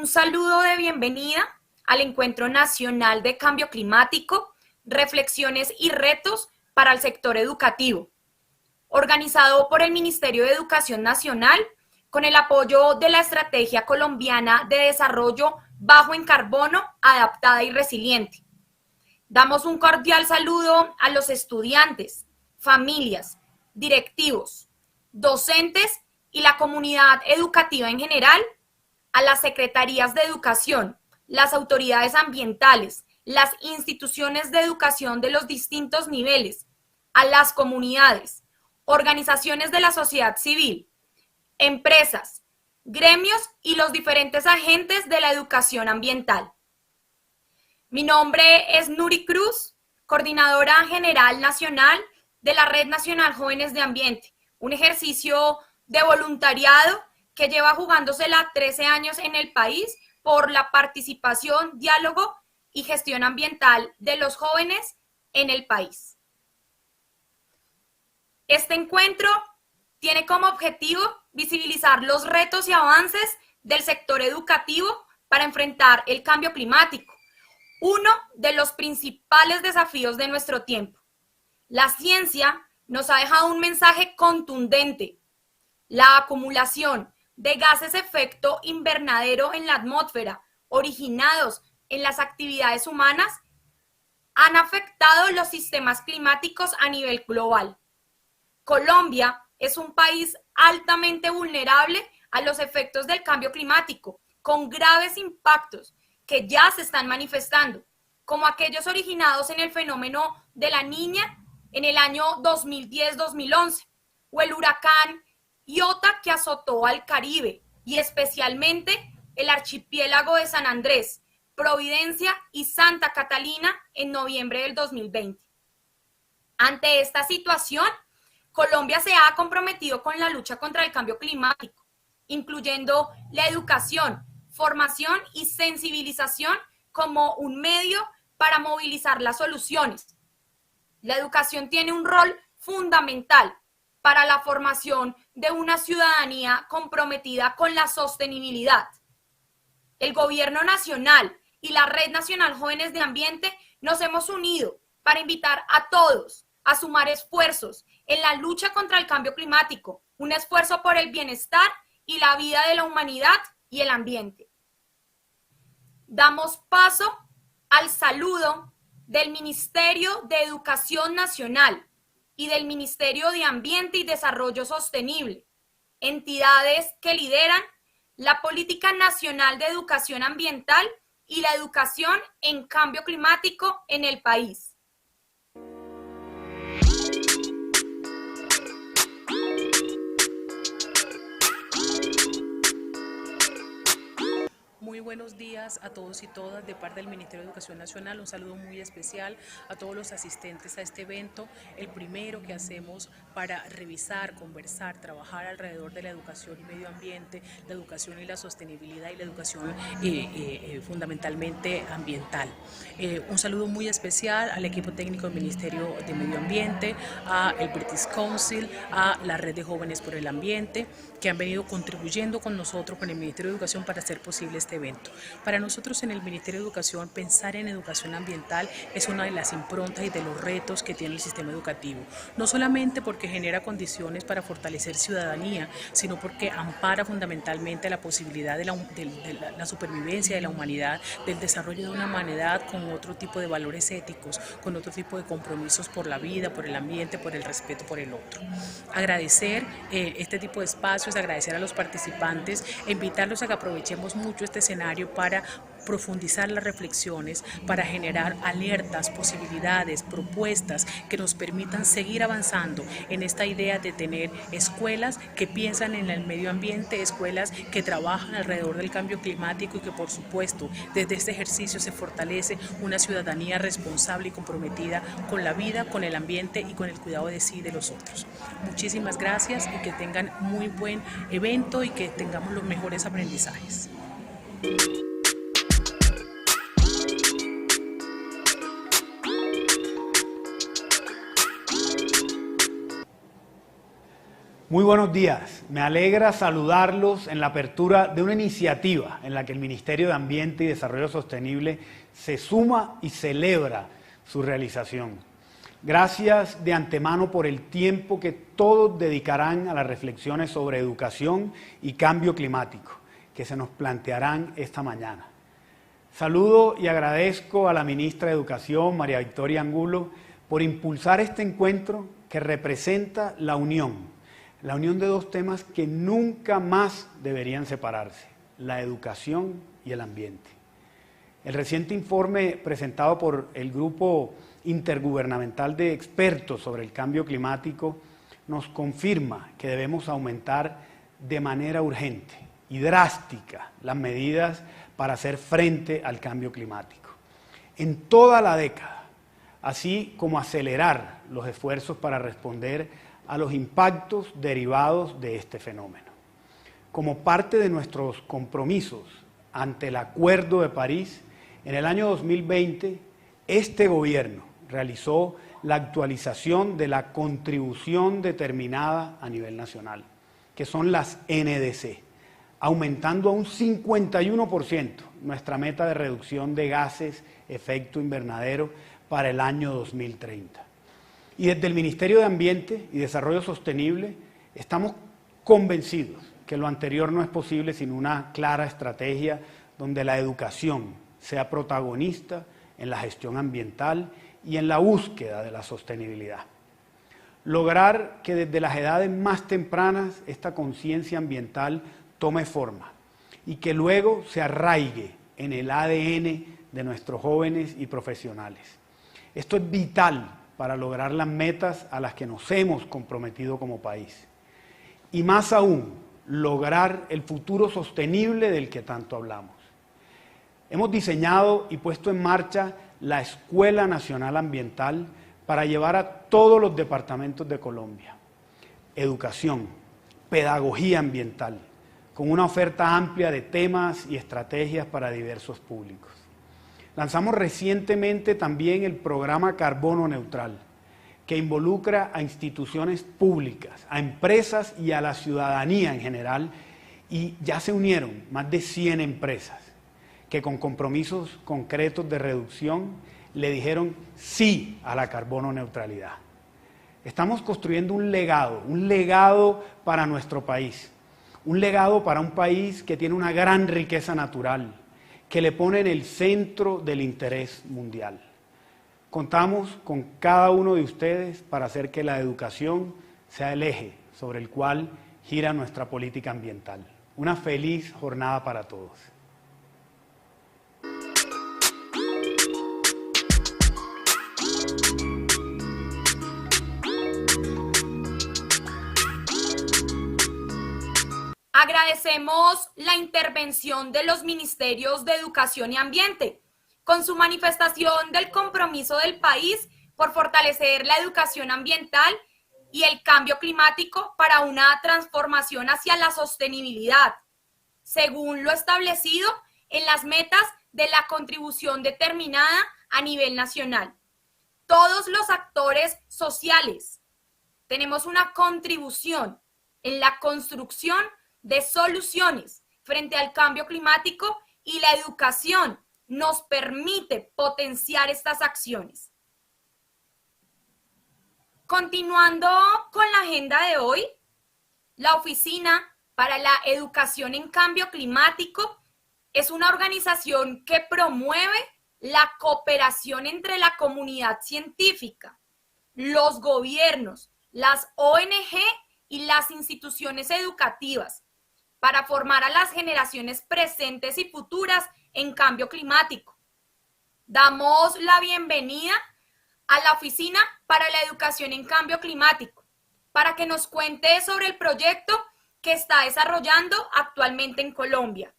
Saludo de bienvenida al Encuentro Nacional de Cambio Climático, Reflexiones y Retos para el Sector Educativo. organizado por el Ministerio de Educación Nacional con el apoyo de la Estrategia Colombiana de Desarrollo Bajo en Carbono, Adaptada y Resiliente. Damos un cordial saludo a los estudiantes, familias, directivos, docentes y la comunidad educativa en general, a las secretarías de educación, las autoridades ambientales, las instituciones de educación de los distintos niveles, a las comunidades, organizaciones de la sociedad civil, empresas, gremios y los diferentes agentes de la educación ambiental. Mi nombre es Nuri Cruz, coordinadora general nacional de la Red Nacional Jóvenes de Ambiente, un ejercicio de voluntariado que lleva jugándosela 13 años en el país por la participación, diálogo y gestión ambiental de los jóvenes en el país. Este encuentro tiene como objetivo visibilizar los retos y avances del sector educativo para enfrentar el cambio climático, uno de los principales desafíos de nuestro tiempo. La ciencia nos ha dejado un mensaje contundente. La acumulación de gases de efecto invernadero en la atmósfera originados en las actividades humanas han afectado los sistemas climáticos a nivel global. Colombia es un país altamente vulnerable a los efectos del cambio climático, con graves impactos que ya se están manifestando, como aquellos originados en el fenómeno de la Niña en el año 2010-2011, o el huracán Iota que azotó al Caribe y especialmente el archipiélago de San Andrés, Providencia y Santa Catalina en noviembre del 2020. Ante esta situación, Colombia se ha comprometido con la lucha contra el cambio climático, incluyendo la educación, formación y sensibilización como un medio para movilizar las soluciones. La educación tiene un rol fundamental para la formación de una ciudadanía comprometida con la sostenibilidad. El Gobierno Nacional y la Red Nacional Jóvenes de Ambiente nos hemos unido para invitar a todos a sumar esfuerzos en la lucha contra el cambio climático, un esfuerzo por el bienestar y la vida de la humanidad y el ambiente. Damos paso al saludo del Ministerio de Educación Nacional y del Ministerio de Ambiente y Desarrollo Sostenible, entidades que lideran la Política Nacional de Educación Ambiental y la educación en cambio climático en el país. Muy buenos días a todos y todas de parte del Ministerio de Educación Nacional. Un saludo muy especial a todos los asistentes a este evento, el primero que hacemos para revisar, conversar, trabajar alrededor de la educación y medio ambiente, la educación y la sostenibilidad y la educación fundamentalmente ambiental. Un saludo muy especial al equipo técnico del Ministerio de Medio Ambiente, al British Council, a la Red de Jóvenes por el Ambiente, que han venido contribuyendo con nosotros, con el Ministerio de Educación, para hacer posible este evento. Para nosotros en el Ministerio de Educación, pensar en educación ambiental es una de las improntas y de los retos que tiene el sistema educativo, no solamente porque genera condiciones para fortalecer ciudadanía, sino porque ampara fundamentalmente la posibilidad de la supervivencia de la humanidad, del desarrollo de una humanidad con otro tipo de valores éticos, con otro tipo de compromisos por la vida, por el ambiente, por el respeto por el otro. Agradecer este tipo de espacios, agradecer a los participantes e invitarlos a que aprovechemos mucho este escenario para profundizar las reflexiones, para generar alertas, posibilidades, propuestas que nos permitan seguir avanzando en esta idea de tener escuelas que piensan en el medio ambiente, escuelas que trabajan alrededor del cambio climático y que, por supuesto, desde este ejercicio se fortalece una ciudadanía responsable y comprometida con la vida, con el ambiente y con el cuidado de sí y de los otros. Muchísimas gracias y que tengan muy buen evento y que tengamos los mejores aprendizajes. Muy buenos días, me alegra saludarlos en la apertura de una iniciativa en la que el Ministerio de Ambiente y Desarrollo Sostenible se suma y celebra su realización. Gracias de antemano por el tiempo que todos dedicarán a las reflexiones sobre educación y cambio climático que se nos plantearán esta mañana. Saludo y agradezco a la ministra de Educación, María Victoria Angulo, por impulsar este encuentro que representa la unión de dos temas que nunca más deberían separarse, la educación y el ambiente. El reciente informe presentado por el Grupo Intergubernamental de Expertos sobre el Cambio Climático nos confirma que debemos aumentar de manera urgente y drástica las medidas para hacer frente al cambio climático en toda la década, así como acelerar los esfuerzos para responder a los impactos derivados de este fenómeno. Como parte de nuestros compromisos ante el Acuerdo de París, en el año 2020, este gobierno realizó la actualización de la contribución determinada a nivel nacional, que son las NDC, aumentando a un 51% nuestra meta de reducción de gases efecto invernadero para el año 2030. Y desde el Ministerio de Ambiente y Desarrollo Sostenible estamos convencidos que lo anterior no es posible sin una clara estrategia donde la educación sea protagonista en la gestión ambiental y en la búsqueda de la sostenibilidad. Lograr que desde las edades más tempranas esta conciencia ambiental tome forma y que luego se arraigue en el ADN de nuestros jóvenes y profesionales. Esto es vital para lograr las metas a las que nos hemos comprometido como país. Y más aún, lograr el futuro sostenible del que tanto hablamos. Hemos diseñado y puesto en marcha la Escuela Nacional Ambiental para llevar a todos los departamentos de Colombia educación, pedagogía ambiental, con una oferta amplia de temas y estrategias para diversos públicos. Lanzamos recientemente también el programa Carbono Neutral, que involucra a instituciones públicas, a empresas y a la ciudadanía en general, y ya se unieron más de 100 empresas que con compromisos concretos de reducción le dijeron sí a la carbono neutralidad. Estamos construyendo un legado para nuestro país, un legado para un país que tiene una gran riqueza natural, que le pone en el centro del interés mundial. Contamos con cada uno de ustedes para hacer que la educación sea el eje sobre el cual gira nuestra política ambiental. Una feliz jornada para todos. Agradecemos la intervención de los Ministerios de Educación y Ambiente, con su manifestación del compromiso del país por fortalecer la educación ambiental y el cambio climático para una transformación hacia la sostenibilidad, según lo establecido en las metas de la contribución determinada a nivel nacional. Todos los actores sociales tenemos una contribución en la construcción de soluciones frente al cambio climático y la educación nos permite potenciar estas acciones. Continuando con la agenda de hoy, la Oficina para la Educación en Cambio Climático es una organización que promueve la cooperación entre la comunidad científica, los gobiernos, las ONG y las instituciones educativas para formar a las generaciones presentes y futuras en cambio climático. Damos la bienvenida a la Oficina para la Educación en Cambio Climático para que nos cuente sobre el proyecto que está desarrollando actualmente en Colombia.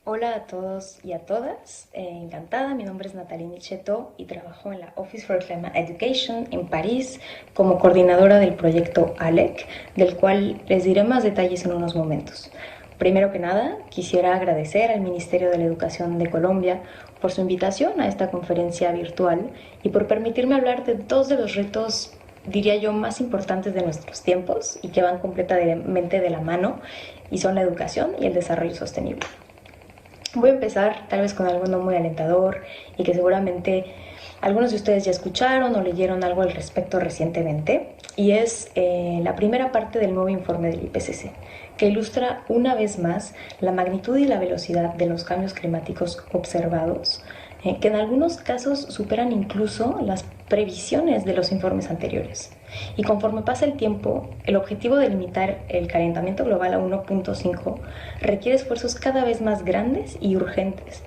Hola a todos y a todas, encantada, mi nombre es Natalie Micheto y trabajo en la Office for Climate Education en París como coordinadora del proyecto ALEC, del cual les diré más detalles en unos momentos. Primero que nada, quisiera agradecer al Ministerio de la Educación de Colombia por su invitación a esta conferencia virtual y por permitirme hablar de dos de los retos diría yo, más importantes de nuestros tiempos y que van completamente de la mano, y son la educación y el desarrollo sostenible. Voy a empezar tal vez con algo no muy alentador y que seguramente algunos de ustedes ya escucharon o leyeron algo al respecto recientemente, y es la primera parte del nuevo informe del IPCC, que ilustra una vez más la magnitud y la velocidad de los cambios climáticos observados, que en algunos casos superan incluso las previsiones de los informes anteriores. Y conforme pasa el tiempo, el objetivo de limitar el calentamiento global a 1.5 requiere esfuerzos cada vez más grandes y urgentes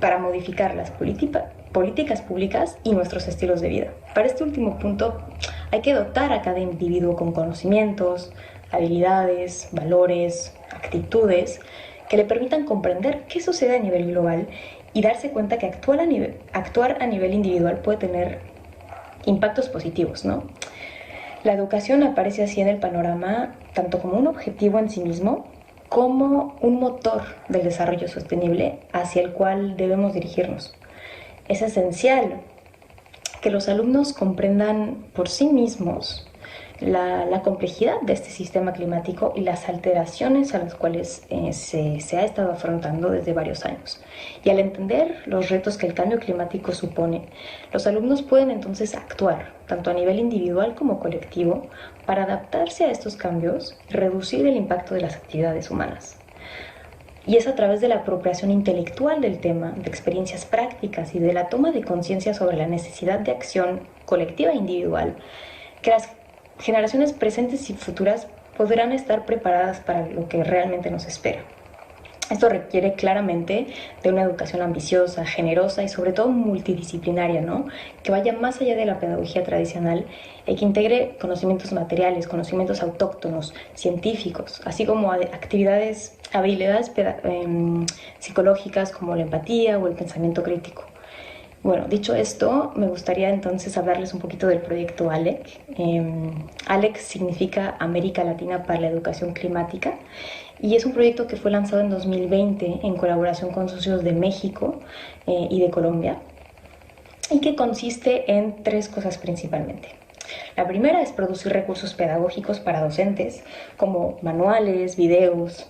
para modificar las políticas públicas y nuestros estilos de vida. Para este último punto, hay que dotar a cada individuo con conocimientos, habilidades, valores, actitudes que le permitan comprender qué sucede a nivel global y darse cuenta que actuar a nivel individual puede tener impactos positivos, ¿no? La educación aparece así en el panorama tanto como un objetivo en sí mismo, como un motor del desarrollo sostenible hacia el cual debemos dirigirnos. Es esencial que los alumnos comprendan por sí mismos la complejidad de este sistema climático y las alteraciones a las cuales se ha estado afrontando desde varios años. Y al entender los retos que el cambio climático supone, los alumnos pueden entonces actuar, tanto a nivel individual como colectivo, para adaptarse a estos cambios y reducir el impacto de las actividades humanas. Y es a través de la apropiación intelectual del tema, de experiencias prácticas y de la toma de conciencia sobre la necesidad de acción colectiva e individual que las generaciones presentes y futuras podrán estar preparadas para lo que realmente nos espera. Esto requiere claramente de una educación ambiciosa, generosa y sobre todo multidisciplinaria, ¿no? Que vaya más allá de la pedagogía tradicional y que integre conocimientos materiales, conocimientos autóctonos, científicos, así como habilidades psicológicas como la empatía o el pensamiento crítico. Bueno, dicho esto, me gustaría entonces hablarles un poquito del proyecto ALEC. ALEC significa América Latina para la Educación Climática, y es un proyecto que fue lanzado en 2020 en colaboración con socios de México y de Colombia, y que consiste en 3 cosas principalmente. La primera es producir recursos pedagógicos para docentes, como manuales, videos,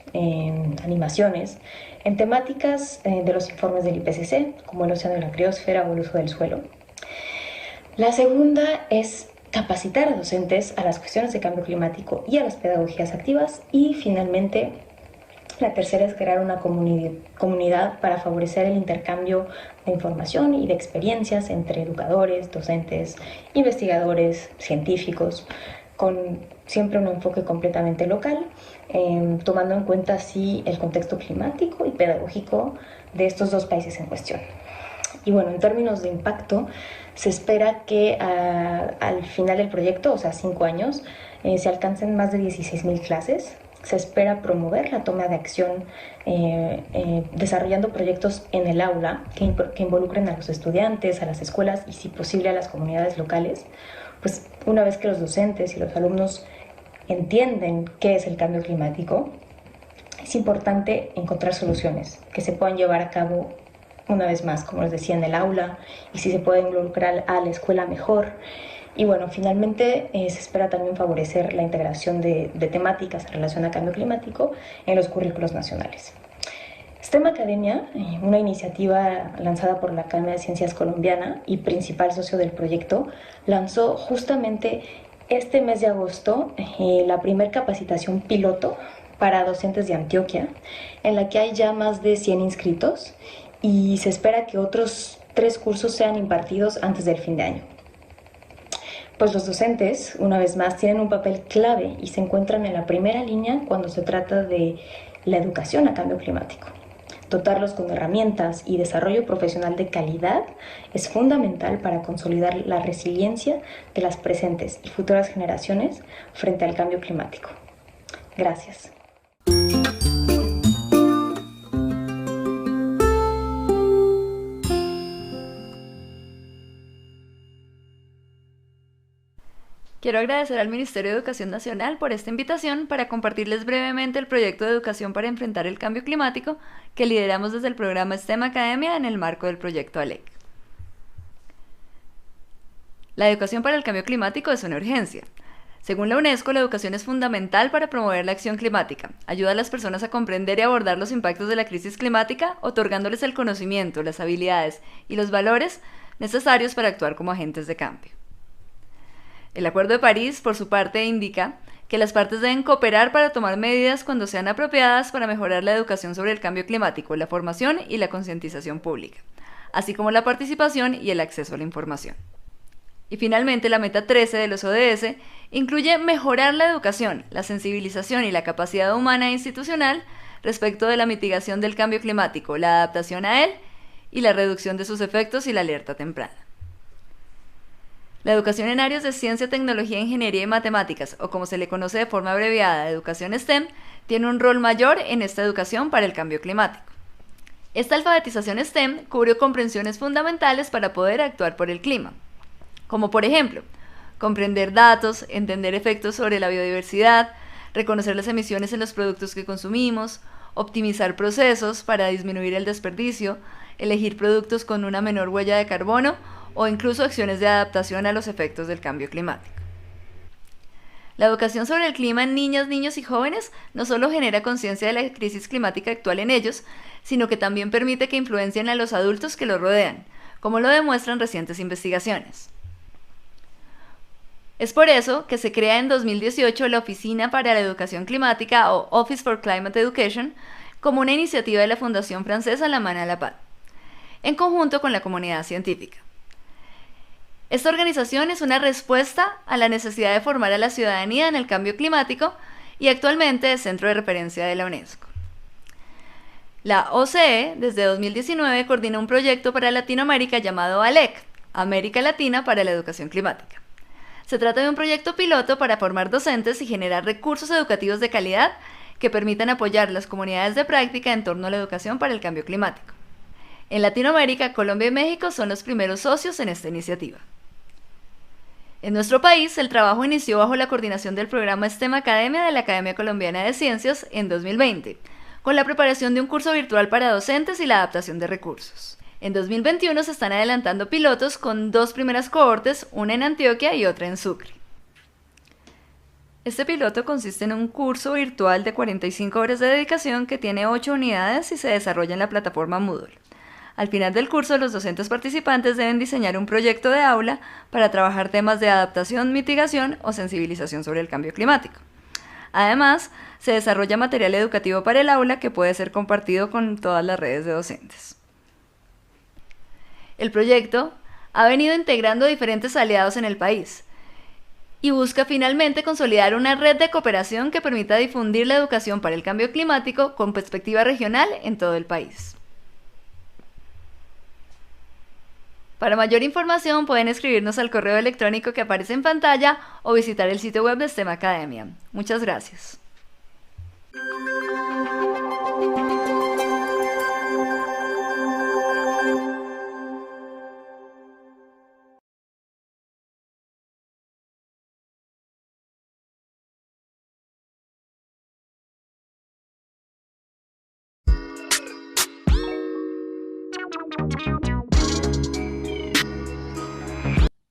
animaciones, en temáticas de los informes del IPCC, como el océano y la criosfera o el uso del suelo. La segunda es capacitar a docentes a las cuestiones de cambio climático y a las pedagogías activas. Y finalmente, la tercera es crear una comunidad para favorecer el intercambio de información y de experiencias entre educadores, docentes, investigadores, científicos, con siempre un enfoque completamente local, tomando en cuenta así el contexto climático y pedagógico de estos 2 países en cuestión. Y bueno, en términos de impacto, se espera que al final del proyecto, o sea, 5 años, se alcancen más de 16,000 clases. Se espera promover la toma de acción desarrollando proyectos en el aula que involucren a los estudiantes, a las escuelas y, si posible, a las comunidades locales. Pues una vez que los docentes y los alumnos entienden qué es el cambio climático, es importante encontrar soluciones que se puedan llevar a cabo, una vez más, como les decía, en el aula, y si se puede involucrar a la escuela mejor. Y bueno, finalmente se espera también favorecer la integración de temáticas en relación al cambio climático en los currículos nacionales. STEM Academia, una iniciativa lanzada por la Academia de Ciencias Colombiana y principal socio del proyecto, lanzó justamente este mes de agosto la primera capacitación piloto para docentes de Antioquia, en la que hay ya más de 100 inscritos, y se espera que otros 3 cursos sean impartidos antes del fin de año. Pues los docentes, una vez más, tienen un papel clave y se encuentran en la primera línea cuando se trata de la educación a cambio climático. Dotarlos con herramientas y desarrollo profesional de calidad es fundamental para consolidar la resiliencia de las presentes y futuras generaciones frente al cambio climático. Gracias. Quiero agradecer al Ministerio de Educación Nacional por esta invitación para compartirles brevemente el proyecto de educación para enfrentar el cambio climático que lideramos desde el programa STEM Academia en el marco del proyecto ALEC. La educación para el cambio climático es una urgencia. Según la UNESCO, la educación es fundamental para promover la acción climática. Ayuda a las personas a comprender y abordar los impactos de la crisis climática, otorgándoles el conocimiento, las habilidades y los valores necesarios para actuar como agentes de cambio. El Acuerdo de París, por su parte, indica que las partes deben cooperar para tomar medidas cuando sean apropiadas para mejorar la educación sobre el cambio climático, la formación y la concientización pública, así como la participación y el acceso a la información. Y finalmente, la meta 13 de los ODS incluye mejorar la educación, la sensibilización y la capacidad humana e institucional respecto de la mitigación del cambio climático, la adaptación a él y la reducción de sus efectos y la alerta temprana. La educación en áreas de ciencia, tecnología, ingeniería y matemáticas, o como se le conoce de forma abreviada, educación STEM, tiene un rol mayor en esta educación para el cambio climático. Esta alfabetización STEM cubre comprensiones fundamentales para poder actuar por el clima, como por ejemplo, comprender datos, entender efectos sobre la biodiversidad, reconocer las emisiones en los productos que consumimos, optimizar procesos para disminuir el desperdicio, elegir productos con una menor huella de carbono o incluso acciones de adaptación a los efectos del cambio climático. La educación sobre el clima en niñas, niños y jóvenes no solo genera conciencia de la crisis climática actual en ellos, sino que también permite que influencien a los adultos que los rodean, como lo demuestran recientes investigaciones. Es por eso que se crea en 2018 la Oficina para la Educación Climática o Office for Climate Education como una iniciativa de la Fundación Francesa La Main à la Pâte, en conjunto con la comunidad científica. Esta organización es una respuesta a la necesidad de formar a la ciudadanía en el cambio climático y actualmente es centro de referencia de la UNESCO. La OCE, desde 2019, coordina un proyecto para Latinoamérica llamado ALEC, América Latina para la Educación Climática. Se trata de un proyecto piloto para formar docentes y generar recursos educativos de calidad que permitan apoyar las comunidades de práctica en torno a la educación para el cambio climático. En Latinoamérica, Colombia y México son los primeros socios en esta iniciativa. En nuestro país, el trabajo inició bajo la coordinación del programa STEM Academia de la Academia Colombiana de Ciencias en 2020, con la preparación de un curso virtual para docentes y la adaptación de recursos. En 2021 se están adelantando pilotos con 2 primeras cohortes, una en Antioquia y otra en Sucre. Este piloto consiste en un curso virtual de 45 horas de dedicación que tiene 8 unidades y se desarrolla en la plataforma Moodle. Al final del curso, los docentes participantes deben diseñar un proyecto de aula para trabajar temas de adaptación, mitigación o sensibilización sobre el cambio climático. Además, se desarrolla material educativo para el aula que puede ser compartido con todas las redes de docentes. El proyecto ha venido integrando diferentes aliados en el país y busca finalmente consolidar una red de cooperación que permita difundir la educación para el cambio climático con perspectiva regional en todo el país. Para mayor información pueden escribirnos al correo electrónico que aparece en pantalla o visitar el sitio web de STEM Academia. Muchas gracias.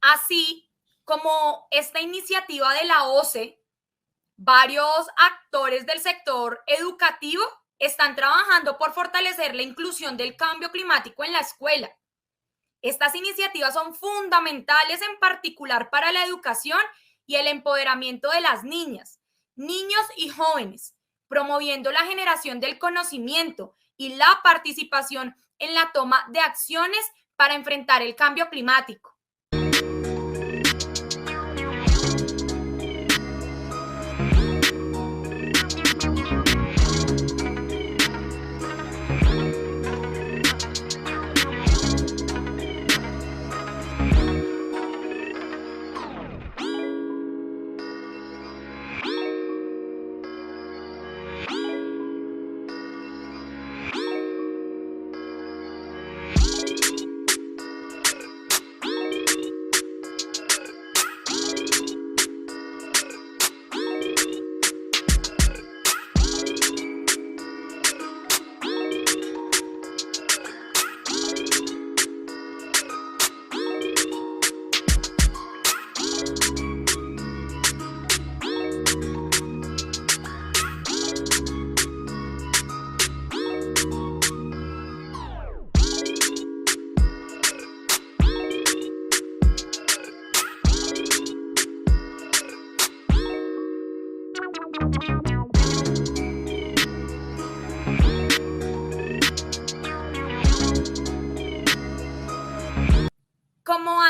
Así como esta iniciativa de la OCE, varios actores del sector educativo están trabajando por fortalecer la inclusión del cambio climático en la escuela. Estas iniciativas son fundamentales en particular para la educación y el empoderamiento de las niñas, niños y jóvenes, promoviendo la generación del conocimiento y la participación en la toma de acciones para enfrentar el cambio climático.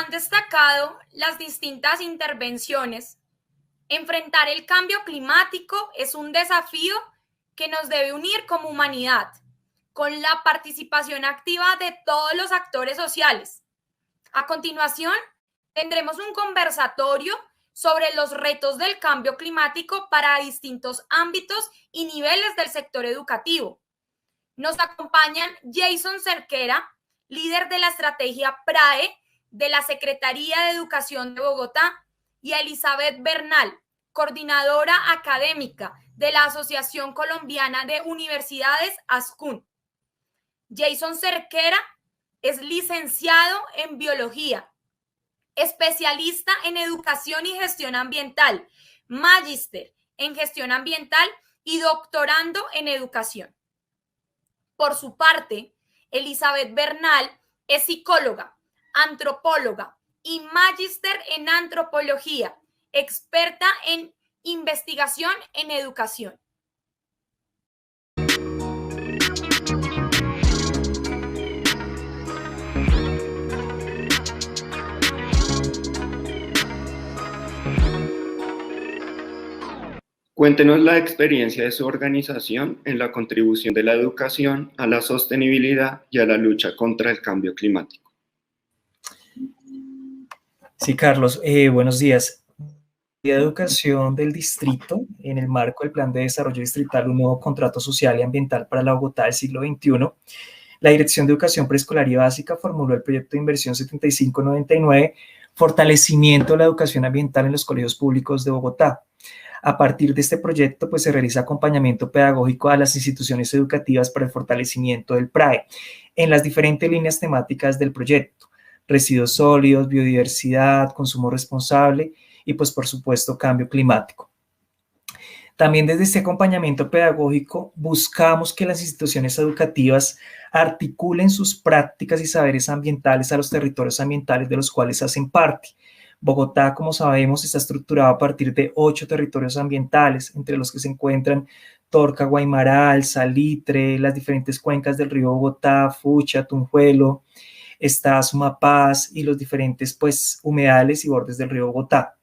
han destacado las distintas intervenciones, enfrentar el cambio climático es un desafío que nos debe unir como humanidad, con la participación activa de todos los actores sociales. A continuación, tendremos un conversatorio sobre los retos del cambio climático para distintos ámbitos y niveles del sector educativo. Nos acompañan Jason Cerquera, líder de la estrategia PRAE de la Secretaría de Educación de Bogotá, y Elizabeth Bernal, coordinadora académica de la Asociación Colombiana de Universidades, ASCUN. Jason Cerquera es licenciado en biología, especialista en educación y gestión ambiental, magíster en gestión ambiental y doctorando en educación. Por su parte, Elizabeth Bernal es psicóloga, antropóloga y magíster en antropología, experta en investigación en educación. Cuéntenos la experiencia de su organización en la contribución de la educación a la sostenibilidad y a la lucha contra el cambio climático. Sí, Carlos, buenos días. La educación del distrito, en el marco del Plan de Desarrollo Distrital, un nuevo contrato social y ambiental para la Bogotá del siglo XXI, la Dirección de Educación Preescolar y Básica formuló el proyecto de inversión 7599, fortalecimiento de la educación ambiental en los colegios públicos de Bogotá. A partir de este proyecto, pues se realiza acompañamiento pedagógico a las instituciones educativas para el fortalecimiento del PRAE en las diferentes líneas temáticas del proyecto: residuos sólidos, biodiversidad, consumo responsable y, pues, por supuesto, cambio climático. También desde este acompañamiento pedagógico buscamos que las instituciones educativas articulen sus prácticas y saberes ambientales a los territorios ambientales de los cuales hacen parte. Bogotá, como sabemos, está estructurado a partir de 8 territorios ambientales, entre los que se encuentran Torca, Guaymaral, Salitre, las diferentes cuencas del río Bogotá, Fucha, Tunjuelo, está Sumapaz y los diferentes, pues, humedales y bordes del río Bogotá.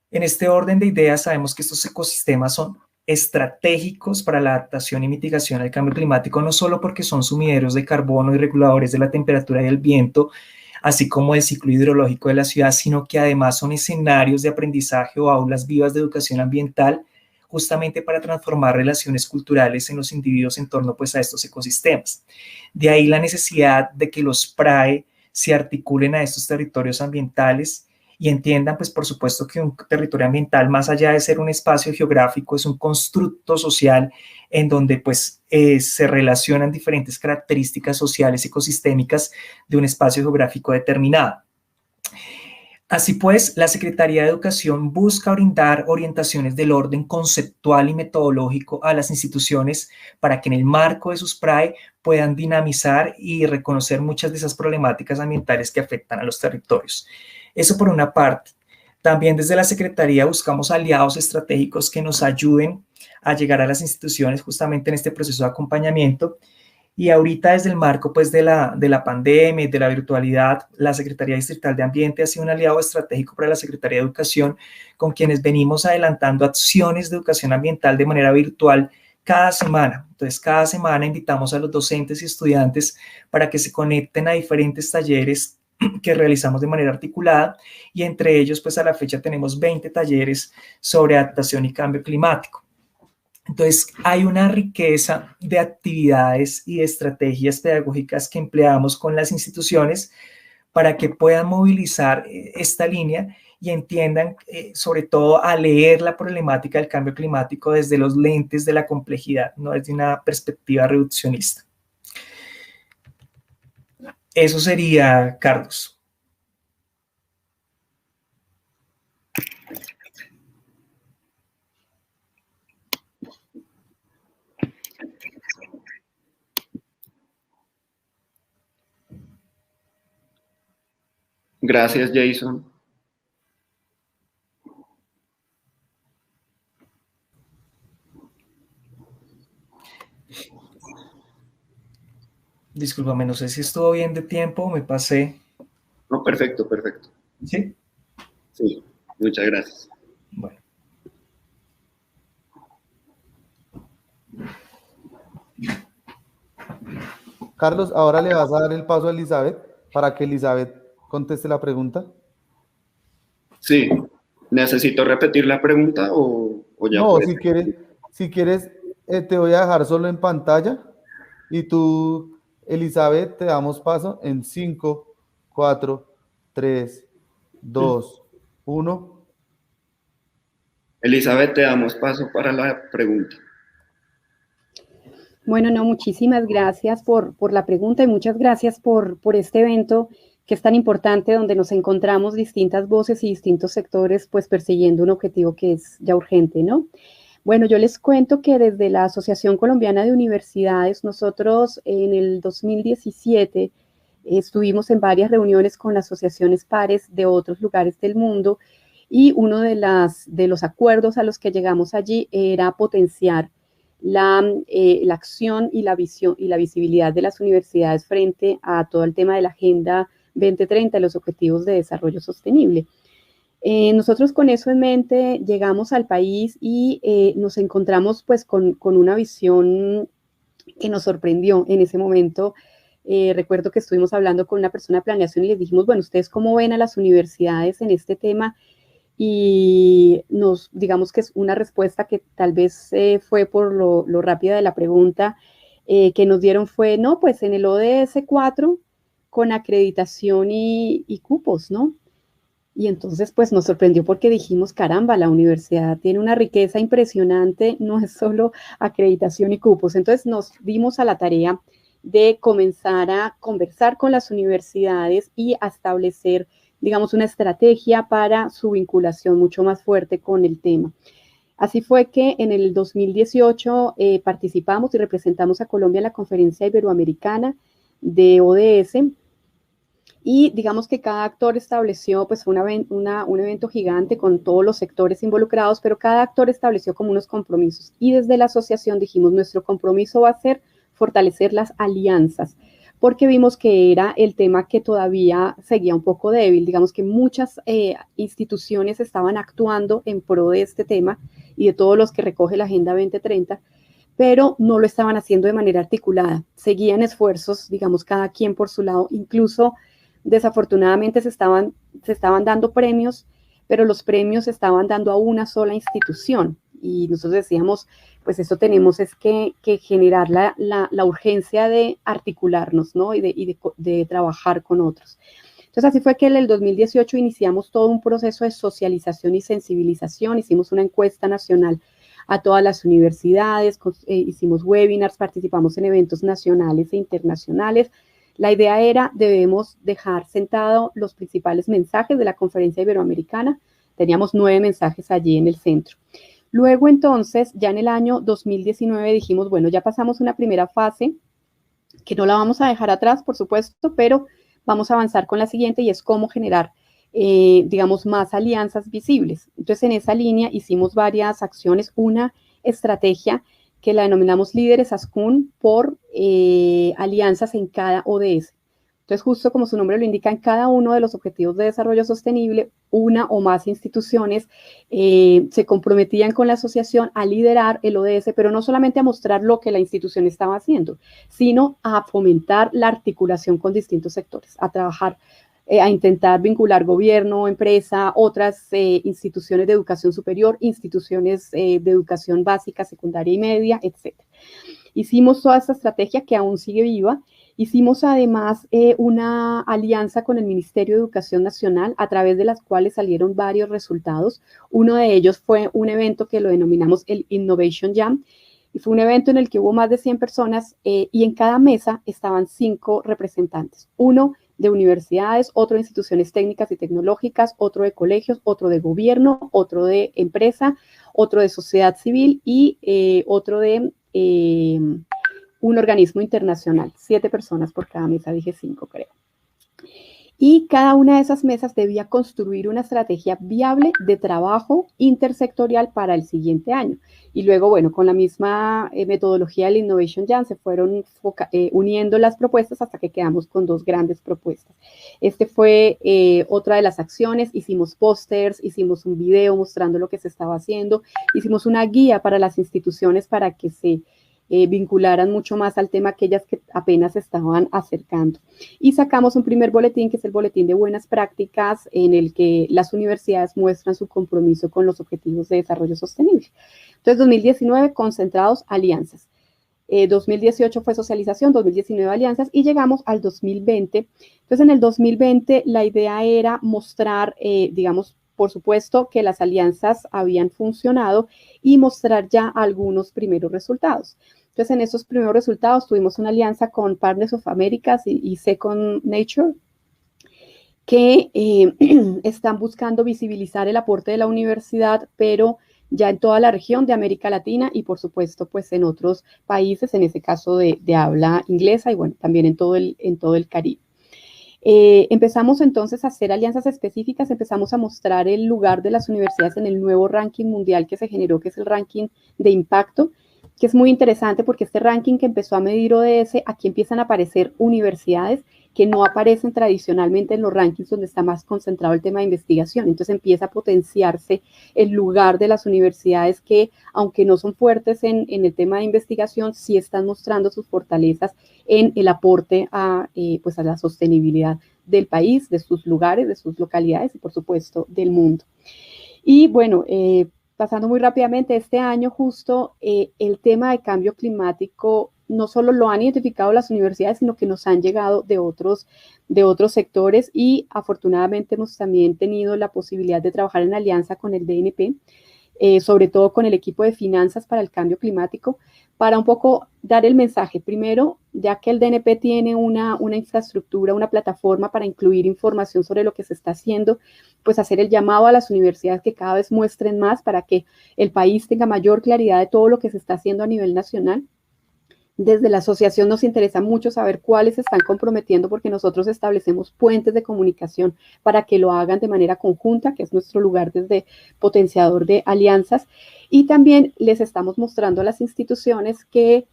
En este orden de ideas, sabemos que estos ecosistemas son estratégicos para la adaptación y mitigación al cambio climático, no solo porque son sumideros de carbono y reguladores de la temperatura y el viento, así como el ciclo hidrológico de la ciudad, sino que además son escenarios de aprendizaje o aulas vivas de educación ambiental, justamente para transformar relaciones culturales en los individuos en torno, pues, a estos ecosistemas. De ahí la necesidad de que los PRAE se articulen a estos territorios ambientales y entiendan, pues, por supuesto, que un territorio ambiental, más allá de ser un espacio geográfico, es un constructo social en donde, pues, se relacionan diferentes características sociales y ecosistémicas de un espacio geográfico determinado. Así pues, la Secretaría de Educación busca brindar orientaciones del orden conceptual y metodológico a las instituciones para que en el marco de sus PRAE puedan dinamizar y reconocer muchas de esas problemáticas ambientales que afectan a los territorios. Eso por una parte. También desde la Secretaría buscamos aliados estratégicos que nos ayuden a llegar a las instituciones justamente en este proceso de acompañamiento. Y ahorita desde el marco, pues, de la pandemia y de la virtualidad, la Secretaría Distrital de Ambiente ha sido un aliado estratégico para la Secretaría de Educación, con quienes venimos adelantando acciones de educación ambiental de manera virtual cada semana. Entonces, cada semana invitamos a los docentes y estudiantes para que se conecten a diferentes talleres que realizamos de manera articulada, y entre ellos, pues, a la fecha tenemos 20 talleres sobre adaptación y cambio climático. Entonces, hay una riqueza de actividades y de estrategias pedagógicas que empleamos con las instituciones para que puedan movilizar esta línea y entiendan, sobre todo, a leer la problemática del cambio climático desde los lentes de la complejidad, no desde una perspectiva reduccionista. Eso sería, Carlos. Gracias, Jason. Discúlpame, no sé si estuvo bien de tiempo o me pasé. No, No, perfecto, perfecto. ¿Sí? Sí, muchas gracias. Bueno. Carlos, ahora le vas a dar el paso a Elizabeth para que Elizabeth conteste la pregunta. Sí, ¿necesito repetir la pregunta o ya No, puede? si quieres, te voy a dejar solo en pantalla y tú, Elizabeth, te damos paso en 5, 4, 3, 2, 1. Elizabeth, te damos paso para la pregunta. Bueno, no, muchísimas gracias por la pregunta y muchas gracias por este evento que es tan importante, donde nos encontramos distintas voces y distintos sectores, pues persiguiendo un objetivo que es ya urgente, ¿no? Bueno, yo les cuento que desde la Asociación Colombiana de Universidades, nosotros en el 2017 estuvimos en varias reuniones con asociaciones pares de otros lugares del mundo y uno de los acuerdos a los que llegamos allí era potenciar la acción y la visión y la visibilidad de las universidades frente a todo el tema de la Agenda 2030 y los Objetivos de Desarrollo Sostenible. Nosotros con eso en mente llegamos al país y nos encontramos pues con una visión que nos sorprendió en ese momento. Recuerdo que estuvimos hablando con una persona de planeación y les dijimos, bueno, ¿ustedes cómo ven a las universidades en este tema? Y digamos que es una respuesta que tal vez fue por lo rápida de la pregunta que nos dieron fue, no, pues en el ODS 4 con acreditación y cupos, ¿no? Y entonces pues nos sorprendió porque dijimos, caramba, la universidad tiene una riqueza impresionante, no es solo acreditación y cupos. Entonces nos dimos a la tarea de comenzar a conversar con las universidades y a establecer, digamos, una estrategia para su vinculación mucho más fuerte con el tema. Así fue que en el 2018 participamos y representamos a Colombia en la Conferencia Iberoamericana de ODS, y digamos que cada actor estableció pues un evento gigante con todos los sectores involucrados, pero cada actor estableció como unos compromisos. Y desde la asociación dijimos, nuestro compromiso va a ser fortalecer las alianzas, porque vimos que era el tema que todavía seguía un poco débil. Digamos que muchas instituciones estaban actuando en pro de este tema y de todos los que recoge la Agenda 2030, pero no lo estaban haciendo de manera articulada. Seguían esfuerzos, digamos, cada quien por su lado. Incluso, desafortunadamente, se estaban dando premios, pero los premios se estaban dando a una sola institución. Y nosotros decíamos, pues eso tenemos es que generar la urgencia de articularnos, ¿no? Y de trabajar con otros. Entonces, así fue que en el 2018 iniciamos todo un proceso de socialización y sensibilización. Hicimos una encuesta nacional a todas las universidades, hicimos webinars, participamos en eventos nacionales e internacionales. La idea era, debemos dejar sentados los principales mensajes de la Conferencia Iberoamericana. Teníamos 9 mensajes allí en el centro. Luego, entonces, ya en el año 2019 dijimos, bueno, ya pasamos una primera fase, que no la vamos a dejar atrás, por supuesto, pero vamos a avanzar con la siguiente, y es cómo generar, digamos, más alianzas visibles. Entonces, en esa línea hicimos varias acciones, una estrategia que la denominamos Líderes ASCUN por alianzas en cada ODS. Entonces, justo como su nombre lo indica, en cada uno de los Objetivos de Desarrollo Sostenible, una o más instituciones se comprometían con la asociación a liderar el ODS, pero no solamente a mostrar lo que la institución estaba haciendo, sino a fomentar la articulación con distintos sectores, a trabajar, a intentar vincular gobierno, empresa, otras instituciones de educación superior, instituciones de educación básica, secundaria y media, etc. Hicimos toda esta estrategia que aún sigue viva. Hicimos además una alianza con el Ministerio de Educación Nacional, a través de las cuales salieron varios resultados. Uno de ellos fue un evento que lo denominamos el Innovation Jam, y fue un evento en el que hubo más de 100 personas y en cada mesa estaban 5 representantes. Uno de universidades, otro de instituciones técnicas y tecnológicas, otro de colegios, otro de gobierno, otro de empresa, otro de sociedad civil y otro de un organismo internacional. 7 personas por cada mesa, dije 5, creo. Y cada una de esas mesas debía construir una estrategia viable de trabajo intersectorial para el siguiente año. Y luego, bueno, con la misma metodología del Innovation Jam se fueron uniendo las propuestas hasta que quedamos con 2 grandes propuestas. Este fue otra de las acciones. Hicimos pósters, hicimos un video mostrando lo que se estaba haciendo, hicimos una guía para las instituciones para que se vincularan mucho más al tema aquellas que apenas estaban acercando. Y sacamos un primer boletín, que es el boletín de buenas prácticas, en el que las universidades muestran su compromiso con los objetivos de desarrollo sostenible. Entonces, 2019, concentrados, alianzas. 2018 fue socialización, 2019 alianzas, y llegamos al 2020. Entonces, en el 2020 la idea era mostrar, digamos, por supuesto, que las alianzas habían funcionado y mostrar ya algunos primeros resultados. Entonces, en esos primeros resultados tuvimos una alianza con Partners of Americas y Second Nature, que están buscando visibilizar el aporte de la universidad, pero ya en toda la región de América Latina y, por supuesto, pues en otros países, en ese caso de habla inglesa y, bueno, también en todo el Caribe. Empezamos entonces a hacer alianzas específicas, empezamos a mostrar el lugar de las universidades en el nuevo ranking mundial que se generó, que es el ranking de impacto, que es muy interesante porque este ranking que empezó a medir ODS, aquí empiezan a aparecer universidades que no aparecen tradicionalmente en los rankings donde está más concentrado el tema de investigación. Entonces empieza a potenciarse el lugar de las universidades que, aunque no son fuertes en el tema de investigación, sí están mostrando sus fortalezas en el aporte pues a la sostenibilidad del país, de sus lugares, de sus localidades y, por supuesto, del mundo. Y bueno, pasando muy rápidamente, este año justo el tema de cambio climático no solo lo han identificado las universidades, sino que nos han llegado de otros sectores, y afortunadamente hemos también tenido la posibilidad de trabajar en alianza con el DNP, sobre todo con el equipo de finanzas para el cambio climático, para un poco dar el mensaje. Primero, ya que el DNP tiene una infraestructura, una plataforma para incluir información sobre lo que se está haciendo, pues hacer el llamado a las universidades que cada vez muestren más para que el país tenga mayor claridad de todo lo que se está haciendo a nivel nacional. Desde la asociación nos interesa mucho saber cuáles se están comprometiendo, porque nosotros establecemos puentes de comunicación para que lo hagan de manera conjunta, que es nuestro lugar desde potenciador de alianzas. Y también les estamos mostrando a las instituciones que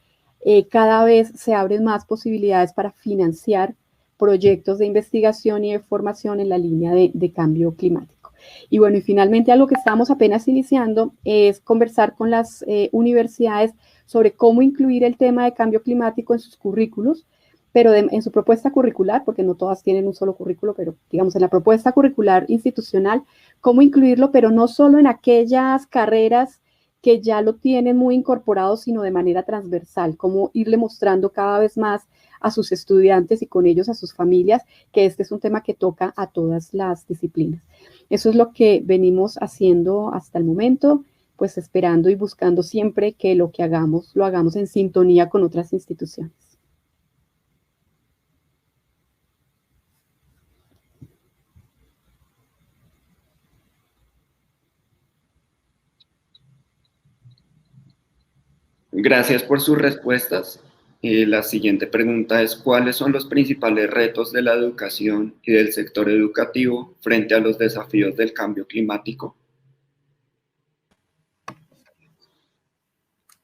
cada vez se abren más posibilidades para financiar proyectos de investigación y de formación en la línea de cambio climático. Y bueno, y finalmente algo que estamos apenas iniciando es conversar con las universidades sobre cómo incluir el tema de cambio climático en sus currículos, pero en su propuesta curricular, porque no todas tienen un solo currículo, pero digamos en la propuesta curricular institucional, cómo incluirlo, pero no solo en aquellas carreras que ya lo tienen muy incorporado, sino de manera transversal, cómo irle mostrando cada vez más a sus estudiantes y con ellos a sus familias que este es un tema que toca a todas las disciplinas. Eso es lo que venimos haciendo hasta el momento, pues esperando y buscando siempre que lo que hagamos, lo hagamos en sintonía con otras instituciones. Gracias por sus respuestas. La siguiente pregunta es: ¿cuáles son los principales retos de la educación y del sector educativo frente a los desafíos del cambio climático?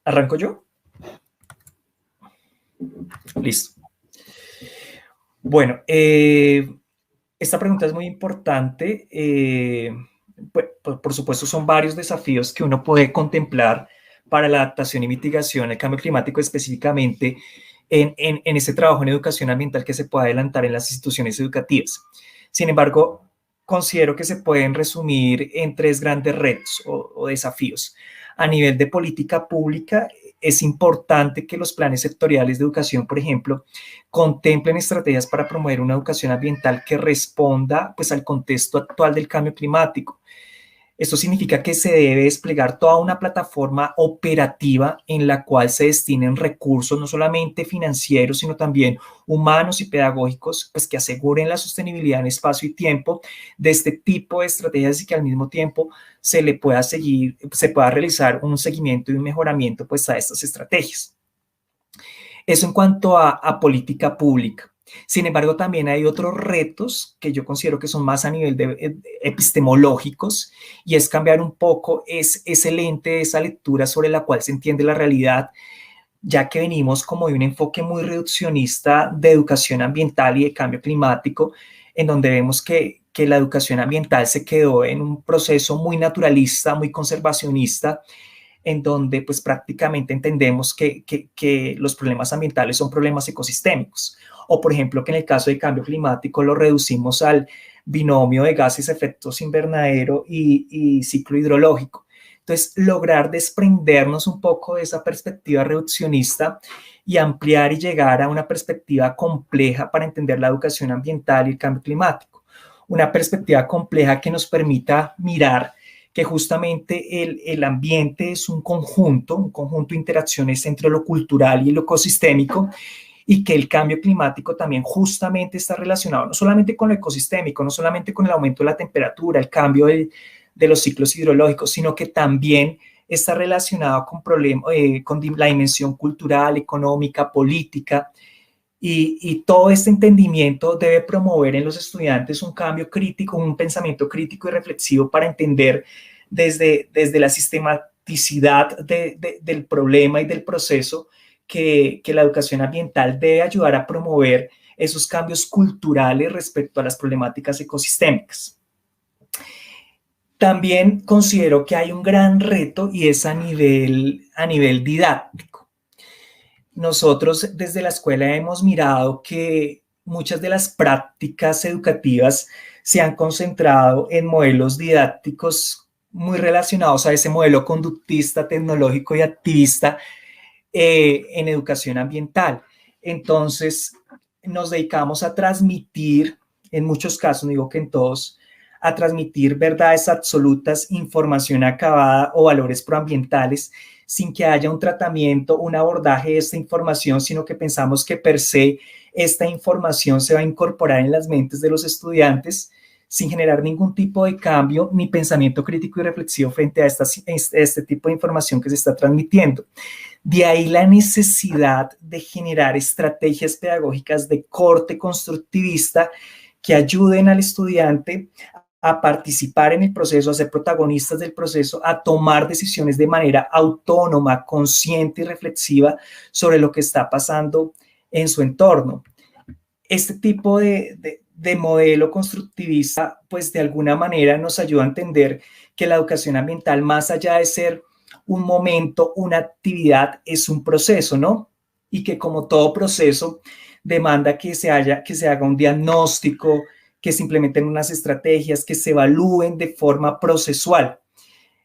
¿Arranco yo? Listo. Bueno, esta pregunta es muy importante. Por supuesto, son varios desafíos que uno puede contemplar para la adaptación y mitigación del cambio climático, específicamente en este trabajo en educación ambiental que se puede adelantar en las instituciones educativas. Sin embargo, considero que se pueden resumir en 3 grandes retos o desafíos. A nivel de política pública, es importante que los planes sectoriales de educación, por ejemplo, contemplen estrategias para promover una educación ambiental que responda, pues, al contexto actual del cambio climático. Esto significa que se debe desplegar toda una plataforma operativa en la cual se destinen recursos no solamente financieros, sino también humanos y pedagógicos, pues que aseguren la sostenibilidad en espacio y tiempo de este tipo de estrategias, y que al mismo tiempo se le pueda seguir, se pueda realizar un seguimiento y un mejoramiento, pues, a estas estrategias. Eso en cuanto a política pública. Sin embargo, también hay otros retos que yo considero que son más a nivel de epistemológicos, y es cambiar un poco ese lente, esa lectura sobre la cual se entiende la realidad, ya que venimos como de un enfoque muy reduccionista de educación ambiental y de cambio climático, en donde vemos que la educación ambiental se quedó en un proceso muy naturalista, muy conservacionista, en donde pues prácticamente entendemos que los problemas ambientales son problemas ecosistémicos. O por ejemplo que en el caso de cambio climático lo reducimos al binomio de gases, efectos invernadero y ciclo hidrológico. Entonces, lograr desprendernos un poco de esa perspectiva reduccionista y ampliar y llegar a una perspectiva compleja para entender la educación ambiental y el cambio climático. Una perspectiva compleja que nos permita mirar que justamente el ambiente es un conjunto de interacciones entre lo cultural y lo ecosistémico, y que el cambio climático también justamente está relacionado no solamente con lo ecosistémico, no solamente con el aumento de la temperatura, el cambio de los ciclos hidrológicos, sino que también está relacionado con la dimensión cultural, económica, política, y todo este entendimiento debe promover en los estudiantes un cambio crítico, un pensamiento crítico y reflexivo para entender desde la sistematicidad del problema y del proceso que la educación ambiental debe ayudar a promover esos cambios culturales respecto a las problemáticas ecosistémicas. También considero que hay un gran reto y es a nivel didáctico. Nosotros desde la escuela hemos mirado que muchas de las prácticas educativas se han concentrado en modelos didácticos muy relacionados a ese modelo conductista, tecnológico y activista en educación ambiental. Entonces, nos dedicamos a transmitir, en muchos casos, no digo que en todos, a transmitir verdades absolutas, información acabada o valores proambientales, sin que haya un tratamiento, un abordaje de esta información, sino que pensamos que per se esta información se va a incorporar en las mentes de los estudiantes sin generar ningún tipo de cambio ni pensamiento crítico y reflexivo frente a este tipo de información que se está transmitiendo. De ahí la necesidad de generar estrategias pedagógicas de corte constructivista que ayuden al estudiante a participar en el proceso, a ser protagonistas del proceso, a tomar decisiones de manera autónoma, consciente y reflexiva sobre lo que está pasando en su entorno. Este tipo de modelo constructivista, pues de alguna manera nos ayuda a entender que la educación ambiental, más allá de ser un momento, una actividad, es un proceso, ¿no? Y que como todo proceso demanda que se haga un diagnóstico, que se implementen unas estrategias, que se evalúen de forma procesual.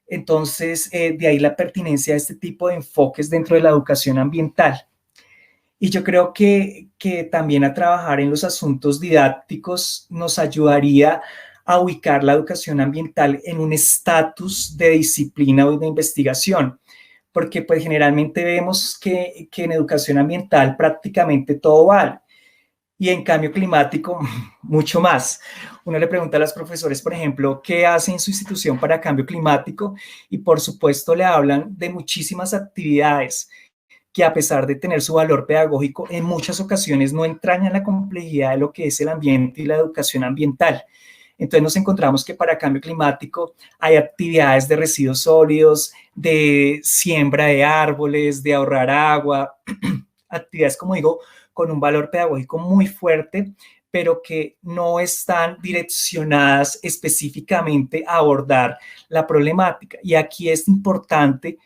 Entonces, de ahí la pertinencia de este tipo de enfoques dentro de la educación ambiental. Y yo creo que también a trabajar en los asuntos didácticos nos ayudaría a ubicar la educación ambiental en un estatus de disciplina o de investigación, porque pues generalmente vemos que en educación ambiental prácticamente todo vale, y en cambio climático mucho más. Uno le pregunta a los profesores, por ejemplo, qué hace en su institución para cambio climático, y por supuesto le hablan de muchísimas actividades que a pesar de tener su valor pedagógico, en muchas ocasiones no entrañan la complejidad de lo que es el ambiente y la educación ambiental. Entonces nos encontramos que para cambio climático hay actividades de residuos sólidos, de siembra de árboles, de ahorrar agua, actividades, como digo, con un valor pedagógico muy fuerte, pero que no están direccionadas específicamente a abordar la problemática. Y aquí es importante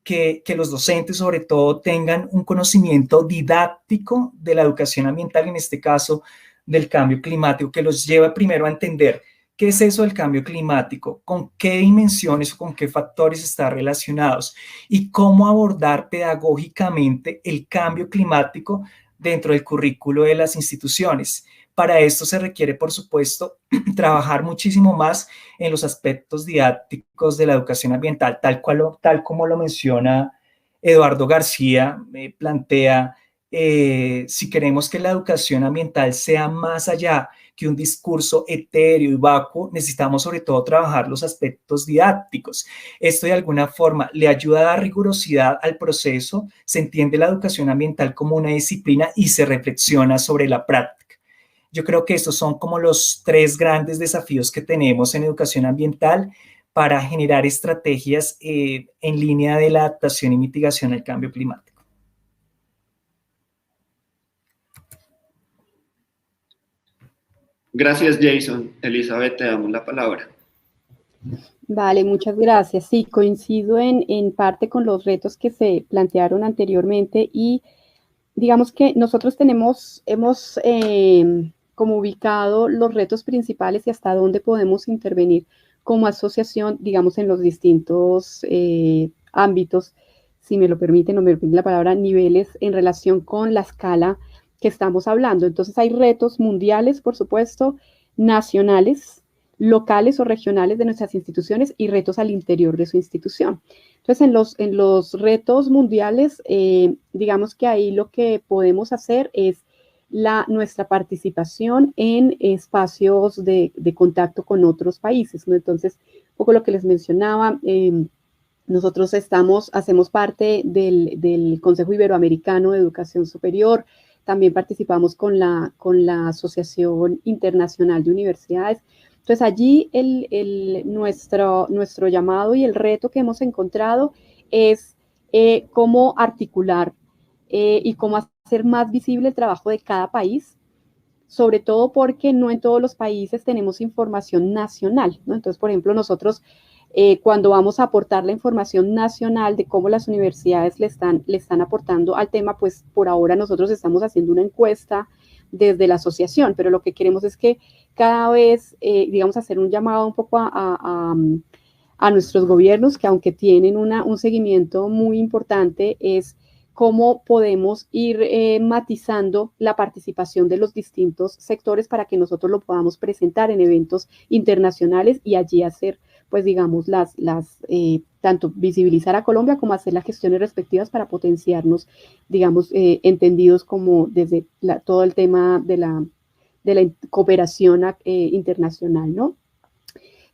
que los docentes, sobre todo, tengan un conocimiento didáctico de la educación ambiental, en este caso del cambio climático, que los lleve primero a entender qué es eso del cambio climático, con qué dimensiones o con qué factores está relacionados y cómo abordar pedagógicamente el cambio climático dentro del currículo de las instituciones. Para esto se requiere, por supuesto, trabajar muchísimo más en los aspectos didácticos de la educación ambiental, tal como lo menciona Eduardo García, plantea, si queremos que la educación ambiental sea más allá que un discurso etéreo y vacuo, necesitamos sobre todo trabajar los aspectos didácticos. Esto de alguna forma le ayuda a dar rigurosidad al proceso, se entiende la educación ambiental como una disciplina y se reflexiona sobre la práctica. Yo creo que estos son como los 3 grandes desafíos que tenemos en educación ambiental para generar estrategias en línea de la adaptación y mitigación al cambio climático. Gracias, Jason. Elizabeth, te damos la palabra. Vale, muchas gracias. Sí, coincido en parte con los retos que se plantearon anteriormente y digamos que nosotros hemos como ubicado los retos principales y hasta dónde podemos intervenir como asociación, digamos, en los distintos ámbitos, si me lo permiten o me permiten la palabra, niveles en relación con la escala que estamos hablando. Entonces hay retos mundiales, por supuesto, nacionales, locales o regionales de nuestras instituciones y retos al interior de su institución. Entonces, en los retos mundiales, digamos que ahí lo que podemos hacer es nuestra participación en espacios de contacto con otros países, ¿no? Entonces, un poco lo que les mencionaba, nosotros hacemos parte del Consejo Iberoamericano de Educación Superior, también participamos con la Asociación Internacional de Universidades. Entonces, allí nuestro llamado y el reto que hemos encontrado es cómo articular y cómo hacer más visible el trabajo de cada país, sobre todo porque no en todos los países tenemos información nacional, ¿no? Entonces, por ejemplo, nosotros cuando vamos a aportar la información nacional de cómo las universidades le están aportando al tema, pues por ahora nosotros estamos haciendo una encuesta desde la asociación, pero lo que queremos es que cada vez, digamos, hacer un llamado un poco a nuestros gobiernos, que aunque tienen un seguimiento muy importante, es cómo podemos ir matizando la participación de los distintos sectores para que nosotros lo podamos presentar en eventos internacionales y allí hacer, pues digamos, tanto visibilizar a Colombia como hacer las gestiones respectivas para potenciarnos, digamos, entendidos como desde todo el tema de la cooperación internacional, ¿no?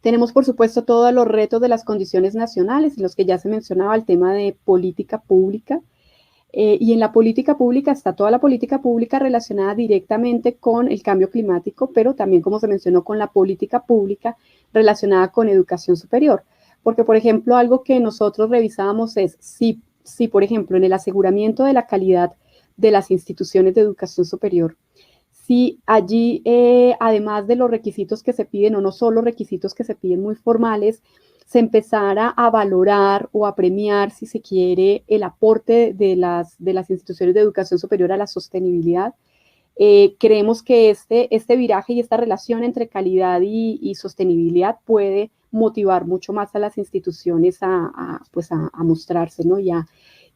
Tenemos, por supuesto, todos los retos de las condiciones nacionales, en los que ya se mencionaba el tema de política pública. Y en la política pública está toda la política pública relacionada directamente con el cambio climático, pero también, como se mencionó, con la política pública relacionada con educación superior. Porque, por ejemplo, algo que nosotros revisábamos es si por ejemplo, en el aseguramiento de la calidad de las instituciones de educación superior, si allí, además de los requisitos que se piden, o no solo requisitos que se piden muy formales, se empezara a valorar o a premiar, si se quiere, el aporte de las instituciones de educación superior a la sostenibilidad. Creemos que este viraje y esta relación entre calidad y sostenibilidad puede motivar mucho más a las instituciones a mostrarse, ¿no?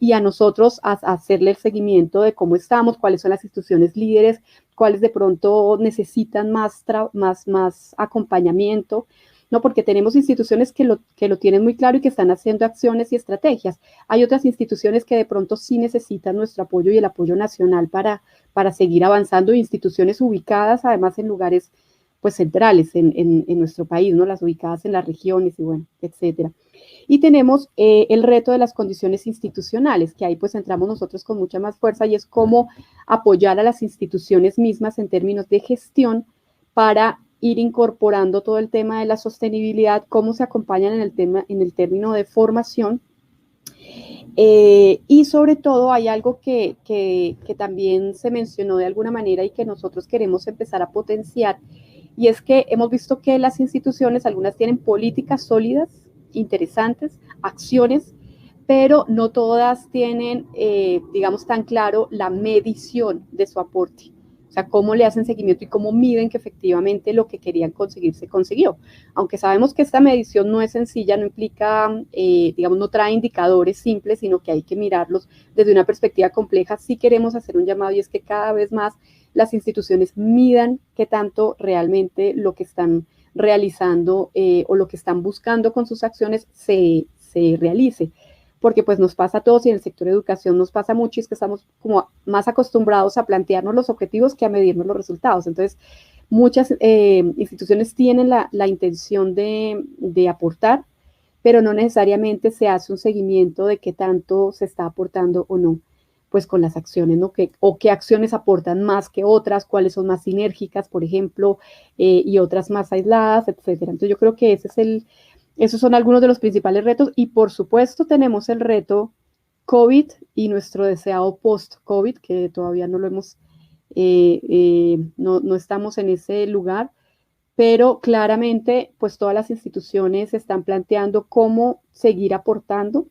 Y a nosotros a hacerle el seguimiento de cómo estamos, cuáles son las instituciones líderes, cuáles de pronto necesitan más acompañamiento, ¿no? Porque tenemos instituciones que lo tienen muy claro y que están haciendo acciones y estrategias. Hay otras instituciones que de pronto sí necesitan nuestro apoyo y el apoyo nacional para seguir avanzando, instituciones ubicadas además en lugares pues centrales en nuestro país, ¿no? Las ubicadas en las regiones y bueno, etcétera. Y tenemos el reto de las condiciones institucionales, que ahí pues entramos nosotros con mucha más fuerza y es cómo apoyar a las instituciones mismas en términos de gestión para ir incorporando todo el tema de la sostenibilidad, cómo se acompañan en el término de formación. Y sobre todo hay algo que también se mencionó de alguna manera y que nosotros queremos empezar a potenciar, y es que hemos visto que las instituciones, algunas tienen políticas sólidas, interesantes, acciones, pero no todas tienen, digamos, tan claro la medición de su aporte. O sea, cómo le hacen seguimiento y cómo miden que efectivamente lo que querían conseguir se consiguió. Aunque sabemos que esta medición no es sencilla, no implica, digamos, no trae indicadores simples, sino que hay que mirarlos desde una perspectiva compleja. Sí queremos hacer un llamado y es que cada vez más las instituciones midan qué tanto realmente lo que están realizando o lo que están buscando con sus acciones se realice. Porque pues nos pasa a todos y en el sector de educación nos pasa mucho y es que estamos como más acostumbrados a plantearnos los objetivos que a medirnos los resultados. Entonces, muchas instituciones tienen la intención de aportar, pero no necesariamente se hace un seguimiento de qué tanto se está aportando o no. pues con las acciones, ¿no? O qué acciones aportan más que otras, cuáles son más sinérgicas, por ejemplo, y otras más aisladas, etcétera. Entonces yo creo que esos son algunos de los principales retos, y por supuesto tenemos el reto COVID y nuestro deseado post-COVID, que todavía no lo hemos, no estamos en ese lugar, pero claramente pues todas las instituciones están planteando cómo seguir aportando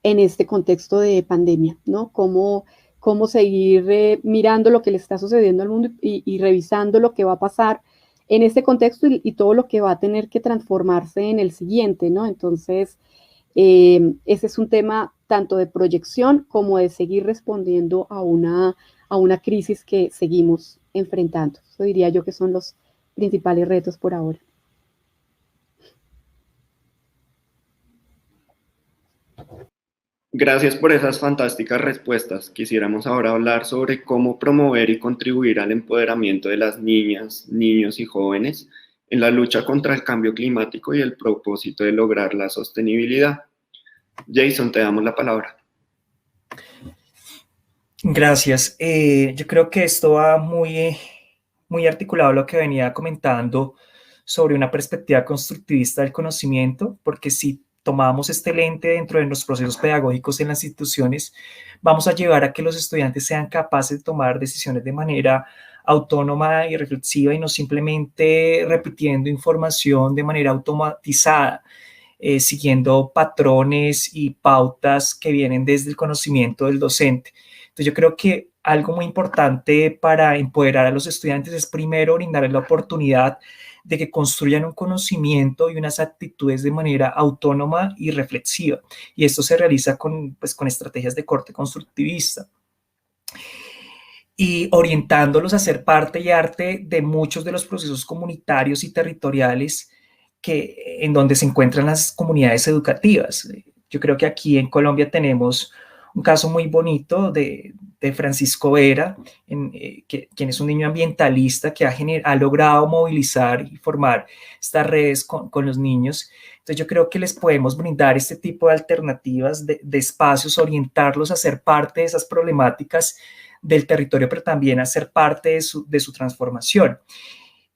en este contexto de pandemia, ¿no? Cómo seguir mirando lo que le está sucediendo al mundo y revisando lo que va a pasar en este contexto y todo lo que va a tener que transformarse en el siguiente, ¿no? Entonces, ese es un tema tanto de proyección como de seguir respondiendo a una crisis que seguimos enfrentando. Eso diría yo que son los principales retos por ahora. Gracias por esas fantásticas respuestas. Quisiéramos ahora hablar sobre cómo promover y contribuir al empoderamiento de las niñas, niños y jóvenes en la lucha contra el cambio climático y el propósito de lograr la sostenibilidad. Jason, te damos la palabra. Gracias. Yo creo que esto va muy articulado a lo que venía comentando sobre una perspectiva constructivista del conocimiento, porque si tomamos este lente dentro de los procesos pedagógicos en las instituciones, vamos a llevar a que los estudiantes sean capaces de tomar decisiones de manera autónoma y reflexiva y no simplemente repitiendo información de manera automatizada, siguiendo patrones y pautas que vienen desde el conocimiento del docente. Entonces yo creo que algo muy importante para empoderar a los estudiantes es primero brindarles la oportunidad de que construyan un conocimiento y unas actitudes de manera autónoma y reflexiva. Y esto se realiza con estrategias de corte constructivista. Y orientándolos a ser parte y arte de muchos de los procesos comunitarios y territoriales en donde se encuentran las comunidades educativas. Yo creo que aquí en Colombia tenemos un caso muy bonito de Francisco Vera, quien es un niño ambientalista que ha logrado movilizar y formar estas redes con los niños. Entonces yo creo que les podemos brindar este tipo de alternativas, de espacios, orientarlos a ser parte de esas problemáticas del territorio, pero también a ser parte de su transformación.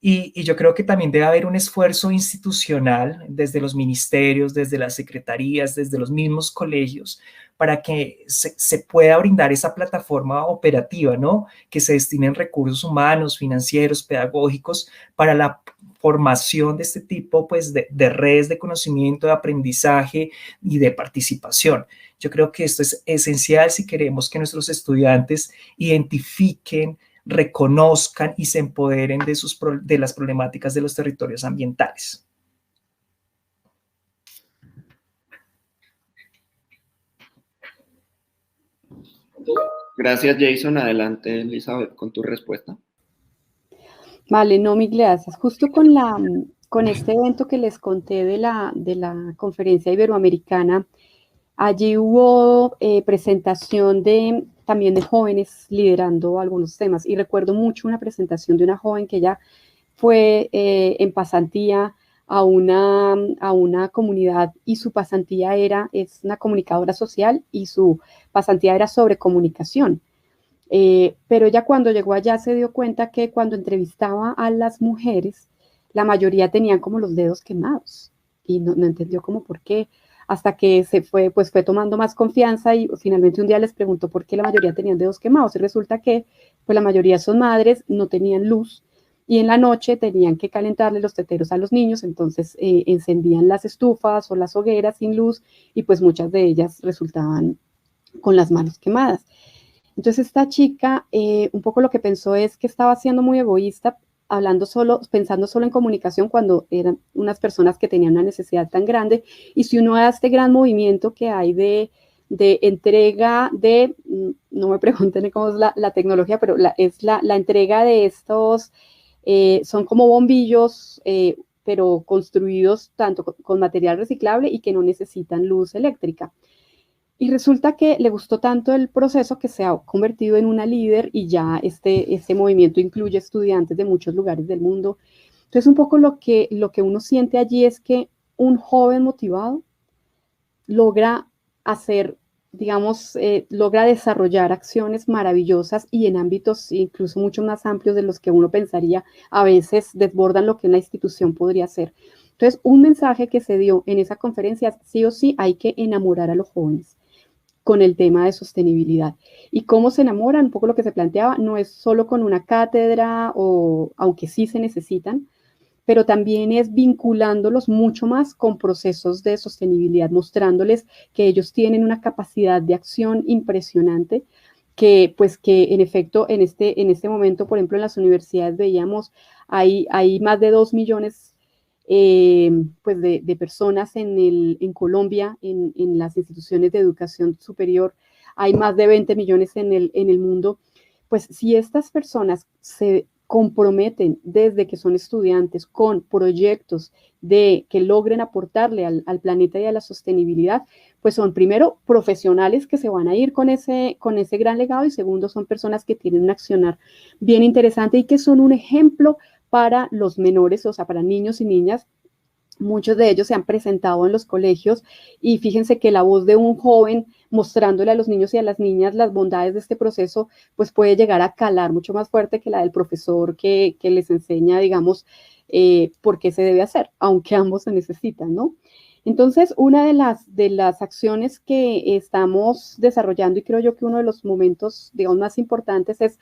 Y yo creo que también debe haber un esfuerzo institucional desde los ministerios, desde las secretarías, desde los mismos colegios, para que se pueda brindar esa plataforma operativa, ¿no? Que se destinen recursos humanos, financieros, pedagógicos para la formación de este tipo, pues, de redes de conocimiento, de aprendizaje y de participación. Yo creo que esto es esencial si queremos que nuestros estudiantes identifiquen, reconozcan y se empoderen de las problemáticas de los territorios ambientales. Gracias, Jason. Adelante, Elizabeth, con tu respuesta. Vale, no, mil gracias. Justo con este evento que les conté de la conferencia iberoamericana, allí hubo presentación también de jóvenes liderando algunos temas, y recuerdo mucho una presentación de una joven que ella fue en pasantía a una comunidad, y su pasantía es una comunicadora social y su pasantía era sobre comunicación. Pero ella cuando llegó allá se dio cuenta que cuando entrevistaba a las mujeres, la mayoría tenían como los dedos quemados y no entendió como por qué, hasta que fue tomando más confianza y finalmente un día les preguntó por qué la mayoría tenían dedos quemados, y resulta que pues la mayoría son madres, no tenían luz y en la noche tenían que calentarle los teteros a los niños, entonces encendían las estufas o las hogueras sin luz y pues muchas de ellas resultaban con las manos quemadas. Entonces esta chica un poco lo que pensó es que estaba siendo muy egoísta, pensando solo en comunicación cuando eran unas personas que tenían una necesidad tan grande, y se unió a este gran movimiento que hay de entrega no me pregunten cómo es la tecnología, pero es la entrega de estos, son como bombillos, pero construidos tanto con material reciclable y que no necesitan luz eléctrica. Y resulta que le gustó tanto el proceso que se ha convertido en una líder, y ya este movimiento incluye estudiantes de muchos lugares del mundo. Entonces un poco lo que uno siente allí es que un joven motivado logra hacer digamos, logra desarrollar acciones maravillosas y en ámbitos incluso mucho más amplios de los que uno pensaría, a veces desbordan lo que una institución podría hacer. Entonces, un mensaje que se dio en esa conferencia es, sí o sí, hay que enamorar a los jóvenes con el tema de sostenibilidad. ¿Y cómo se enamoran? Un poco lo que se planteaba, no es solo con una cátedra, o aunque sí se necesitan, pero también es vinculándolos mucho más con procesos de sostenibilidad, mostrándoles que ellos tienen una capacidad de acción impresionante, que pues que en efecto en este momento, por ejemplo, en las universidades veíamos, hay más de 2 millones pues de personas en Colombia, en las instituciones de educación superior, hay más de 20 millones en el mundo. Pues si estas personas se comprometen desde que son estudiantes con proyectos que logren aportarle al planeta y a la sostenibilidad, pues son primero profesionales que se van a ir con ese gran legado, y segundo son personas que tienen un accionar bien interesante y que son un ejemplo para los menores, o sea, para niños y niñas. Muchos de ellos se han presentado en los colegios y fíjense que la voz de un joven mostrándole a los niños y a las niñas las bondades de este proceso, pues puede llegar a calar mucho más fuerte que la del profesor que les enseña, digamos, por qué se debe hacer, aunque ambos se necesitan, ¿no? Entonces, una de las acciones que estamos desarrollando, y creo yo que uno de los momentos, digamos, más importantes es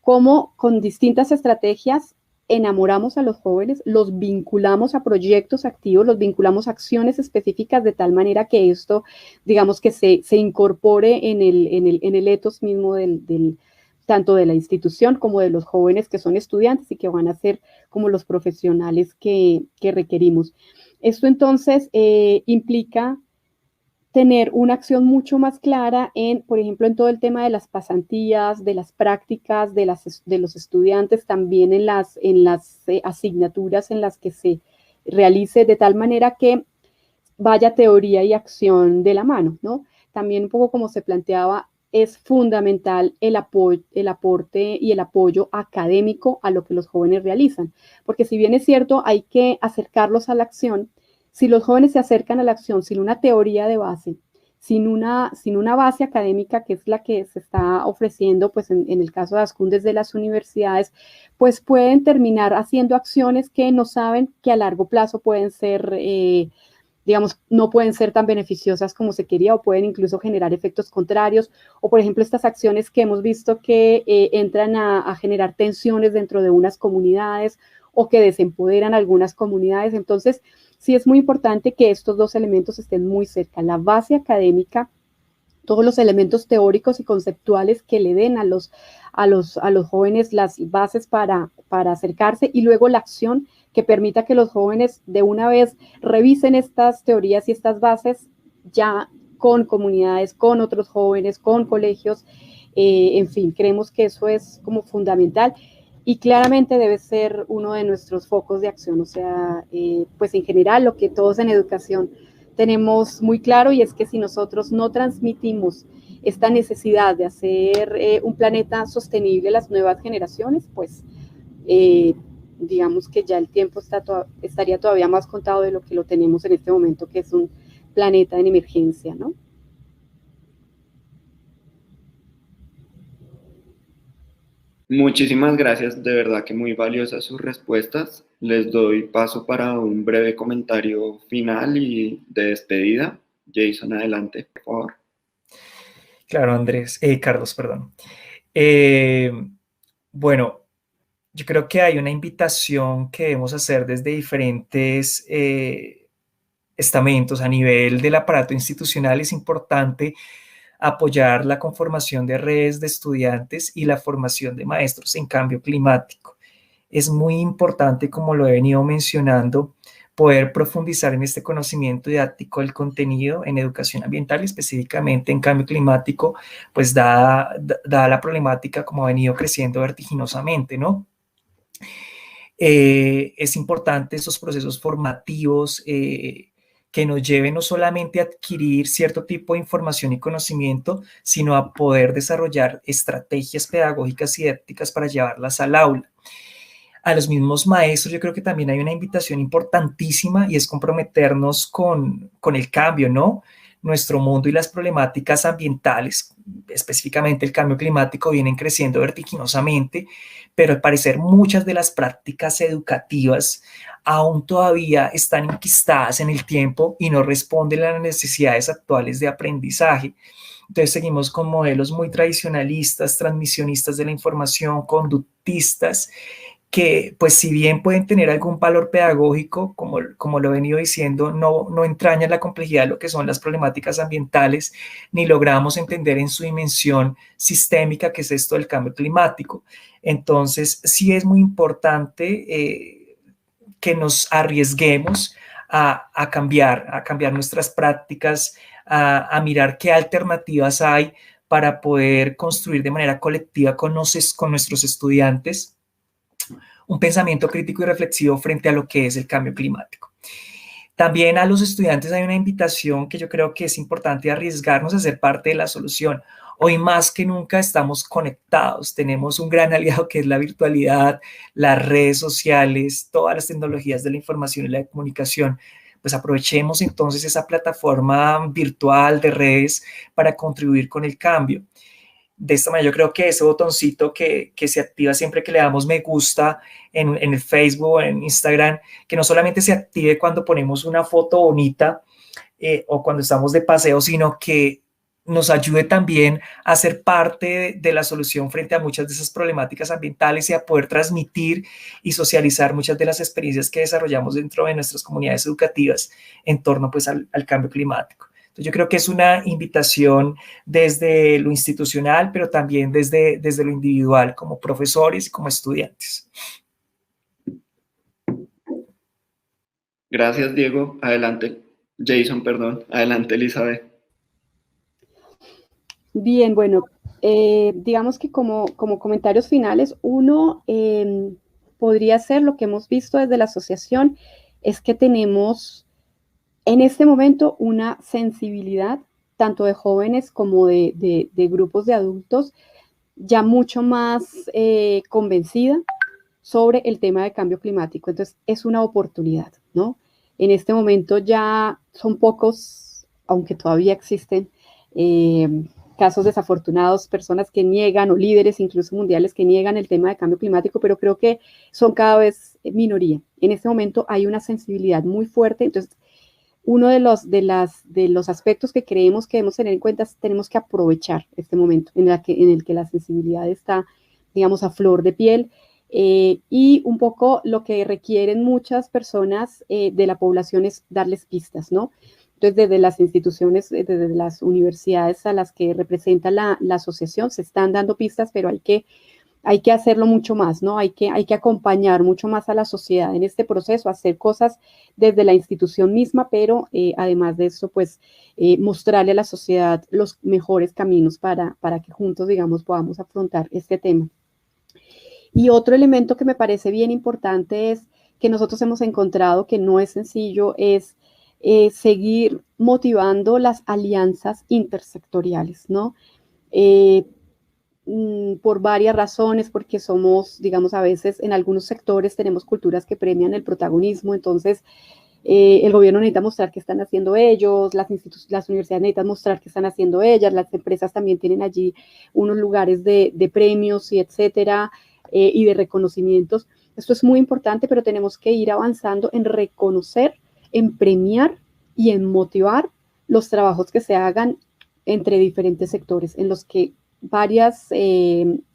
cómo con distintas estrategias enamoramos a los jóvenes, los vinculamos a proyectos activos, los vinculamos a acciones específicas de tal manera que esto, digamos, que se incorpore en el ethos mismo tanto de la institución como de los jóvenes que son estudiantes y que van a ser como los profesionales que requerimos. Esto entonces implica tener una acción mucho más clara por ejemplo, en todo el tema de las pasantías, de las prácticas de los estudiantes, también en las asignaturas en las que se realice, de tal manera que vaya teoría y acción de la mano, ¿no? También un poco como se planteaba, es fundamental el aporte y el apoyo académico a lo que los jóvenes realizan, porque si bien es cierto, hay que acercarlos a la acción. Si los jóvenes se acercan a la acción sin una teoría de base, sin una base académica, que es la que se está ofreciendo, pues en el caso de Ascún desde las universidades, pues pueden terminar haciendo acciones que no saben que a largo plazo pueden ser, digamos, no pueden ser tan beneficiosas como se quería, o pueden incluso generar efectos contrarios, o por ejemplo estas acciones que hemos visto que entran a generar tensiones dentro de unas comunidades, o que desempoderan algunas comunidades. Entonces, sí es muy importante que estos dos elementos estén muy cerca, la base académica, todos los elementos teóricos y conceptuales que le den a los jóvenes las bases para acercarse, y luego la acción que permita que los jóvenes de una vez revisen estas teorías y estas bases ya con comunidades, con otros jóvenes, con colegios, en fin, creemos que eso es como fundamental. Y claramente debe ser uno de nuestros focos de acción, o sea, pues en general lo que todos en educación tenemos muy claro, y es que si nosotros no transmitimos esta necesidad de hacer un planeta sostenible a las nuevas generaciones, pues digamos que ya el tiempo estaría todavía más contado de lo que lo tenemos en este momento, que es un planeta en emergencia, ¿no? Muchísimas gracias, de verdad que muy valiosas sus respuestas. Les doy paso para un breve comentario final y de despedida. Jason, adelante, por favor. Claro, Carlos, perdón. Bueno, yo creo que hay una invitación que debemos hacer desde diferentes estamentos a nivel del aparato institucional. Es importante apoyar la conformación de redes de estudiantes y la formación de maestros en cambio climático. Es muy importante, como lo he venido mencionando, poder profundizar en este conocimiento didáctico del contenido en educación ambiental, específicamente en cambio climático, pues dada la problemática como ha venido creciendo vertiginosamente, ¿no? Es importante estos procesos formativos que nos lleven no solamente a adquirir cierto tipo de información y conocimiento, sino a poder desarrollar estrategias pedagógicas y didácticas para llevarlas al aula. A los mismos maestros, yo creo que también hay una invitación importantísima, y es comprometernos con el cambio, ¿no? nuestro mundo y las problemáticas ambientales, específicamente el cambio climático, vienen creciendo vertiginosamente, pero al parecer muchas de las prácticas educativas aún todavía están enquistadas en el tiempo y no responden a las necesidades actuales de aprendizaje. Entonces seguimos con modelos muy tradicionalistas, transmisionistas de la información, conductistas, que pues si bien pueden tener algún valor pedagógico, como lo he venido diciendo, no entrañan la complejidad de lo que son las problemáticas ambientales, ni logramos entender en su dimensión sistémica que es esto del cambio climático. Entonces sí es muy importante que nos arriesguemos a cambiar nuestras prácticas, a mirar qué alternativas hay para poder construir de manera colectiva con nuestros estudiantes un pensamiento crítico y reflexivo frente a lo que es el cambio climático. También a los estudiantes hay una invitación que yo creo que es importante, arriesgarnos a ser parte de la solución. Hoy más que nunca estamos conectados, tenemos un gran aliado que es la virtualidad, las redes sociales, todas las tecnologías de la información y la comunicación. Pues aprovechemos entonces esa plataforma virtual de redes para contribuir con el cambio. De esta manera yo creo que ese botoncito que se activa siempre que le damos me gusta en el Facebook o en Instagram, que no solamente se active cuando ponemos una foto bonita o cuando estamos de paseo, sino que nos ayude también a ser parte de la solución frente a muchas de esas problemáticas ambientales y a poder transmitir y socializar muchas de las experiencias que desarrollamos dentro de nuestras comunidades educativas en torno pues al cambio climático. Entonces, yo creo que es una invitación desde lo institucional, pero también desde lo individual, como profesores y como estudiantes. Gracias, Diego. Adelante. Jason, perdón. Adelante, Elizabeth. Bien, bueno, digamos que como comentarios finales, uno podría ser lo que hemos visto desde la asociación, es que tenemos en este momento una sensibilidad tanto de jóvenes como de grupos de adultos ya mucho más convencida sobre el tema de cambio climático. Entonces es una oportunidad, ¿no? En este momento ya son pocos, aunque todavía existen casos desafortunados, personas que niegan o líderes incluso mundiales que niegan el tema de cambio climático, pero creo que son cada vez minoría. En este momento hay una sensibilidad muy fuerte, entonces uno de los aspectos que creemos que debemos tener en cuenta es que tenemos que aprovechar este momento en el que la sensibilidad está, digamos, a flor de piel, y un poco lo que requieren muchas personas de la población es darles pistas, ¿no? Entonces, desde las instituciones, desde las universidades a las que representa la asociación, se están dando pistas, pero hay que hacerlo mucho más, ¿no? Hay que acompañar mucho más a la sociedad en este proceso, hacer cosas desde la institución misma, pero además de eso, pues mostrarle a la sociedad los mejores caminos para que juntos, digamos, podamos afrontar este tema. Y otro elemento que me parece bien importante es que nosotros hemos encontrado que no es sencillo, es seguir motivando las alianzas intersectoriales, ¿no? Por varias razones, porque somos, digamos, a veces en algunos sectores tenemos culturas que premian el protagonismo, entonces el gobierno necesita mostrar qué están haciendo ellos, las universidades necesitan mostrar qué están haciendo ellas, las empresas también tienen allí unos lugares de premios y etcétera, y de reconocimientos. Esto es muy importante, pero tenemos que ir avanzando en reconocer, en premiar y en motivar los trabajos que se hagan entre diferentes sectores, en los que varias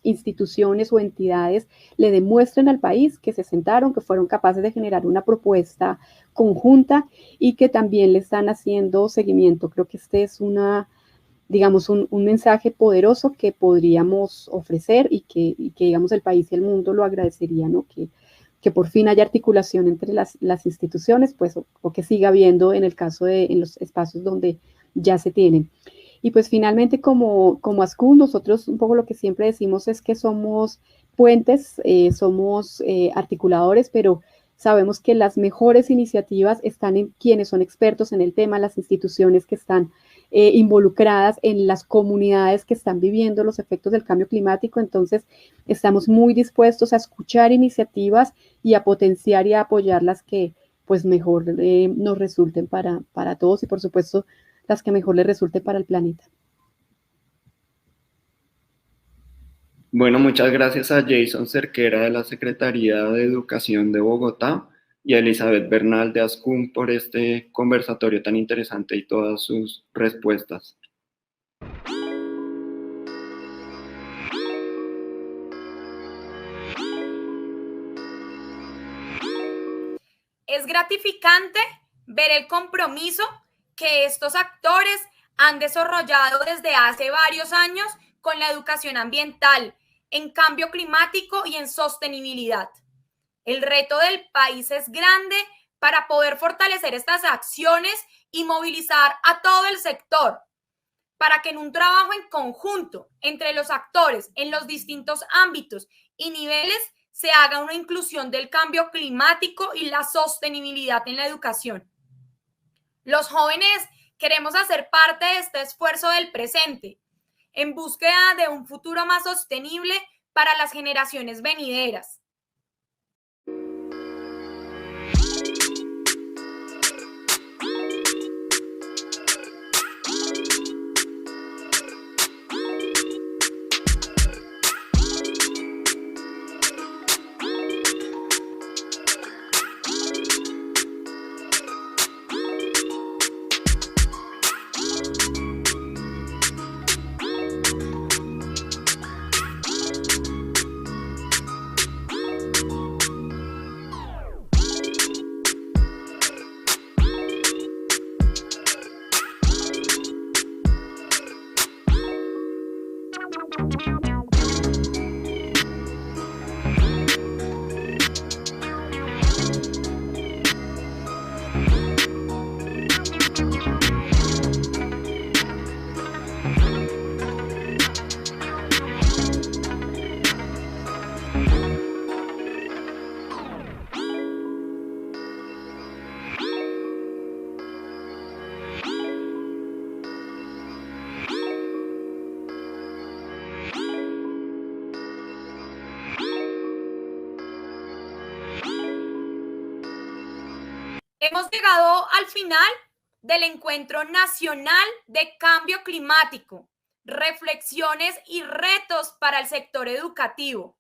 instituciones o entidades le demuestren al país que se sentaron, que fueron capaces de generar una propuesta conjunta y que también le están haciendo seguimiento. Creo que este es digamos, un mensaje poderoso que podríamos ofrecer y que, digamos, el país y el mundo lo agradecería, ¿no? Que por fin haya articulación entre las instituciones, pues, o que siga habiendo en el caso en los espacios donde ya se tienen. Y pues finalmente como ASCUD, nosotros un poco lo que siempre decimos es que somos puentes, somos articuladores, pero sabemos que las mejores iniciativas están en quienes son expertos en el tema, las instituciones que están involucradas en las comunidades que están viviendo los efectos del cambio climático. Entonces estamos muy dispuestos a escuchar iniciativas y a potenciar y a apoyar las que pues mejor nos resulten para todos, y por supuesto las que mejor le resulte para el planeta. Bueno, muchas gracias a Jason Cerquera de la Secretaría de Educación de Bogotá y a Elizabeth Bernal de ASCUM por este conversatorio tan interesante y todas sus respuestas. Es gratificante ver el compromiso que estos actores han desarrollado desde hace varios años con la educación ambiental, en cambio climático y en sostenibilidad. El reto del país es grande para poder fortalecer estas acciones y movilizar a todo el sector, para que en un trabajo en conjunto entre los actores en los distintos ámbitos y niveles se haga una inclusión del cambio climático y la sostenibilidad en la educación. Los jóvenes queremos hacer parte de este esfuerzo del presente, en búsqueda de un futuro más sostenible para las generaciones venideras. Hemos llegado al final del Encuentro Nacional de Cambio Climático, Reflexiones y Retos para el Sector Educativo.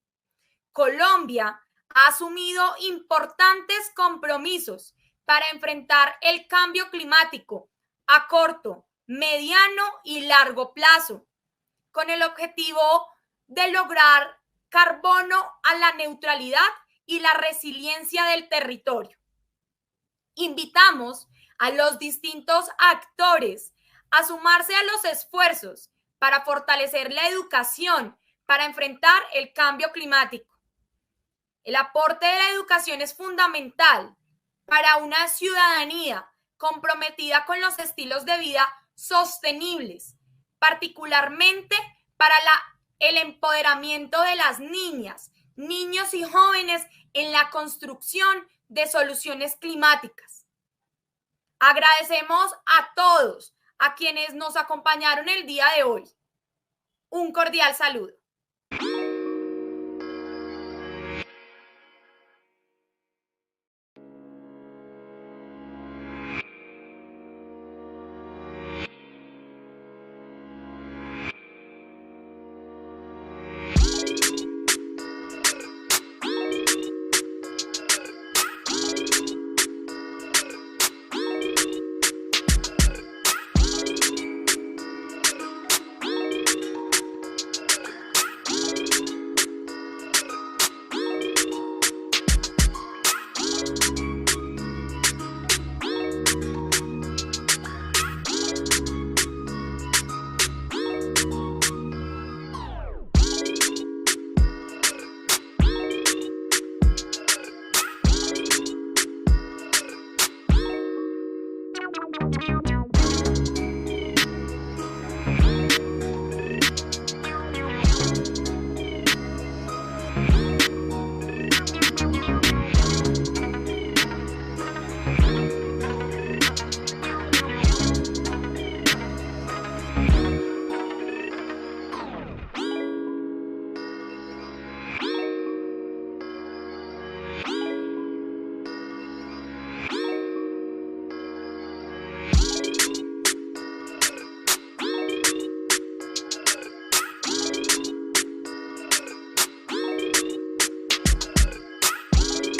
Colombia ha asumido importantes compromisos para enfrentar el cambio climático a corto, mediano y largo plazo, con el objetivo de lograr carbono a la neutralidad y la resiliencia del territorio. Invitamos a los distintos actores a sumarse a los esfuerzos para fortalecer la educación para enfrentar el cambio climático. El aporte de la educación es fundamental para una ciudadanía comprometida con los estilos de vida sostenibles, particularmente para el empoderamiento de las niñas, niños y jóvenes en la construcción de soluciones climáticas. Agradecemos a todos, a quienes nos acompañaron el día de hoy. Un cordial saludo.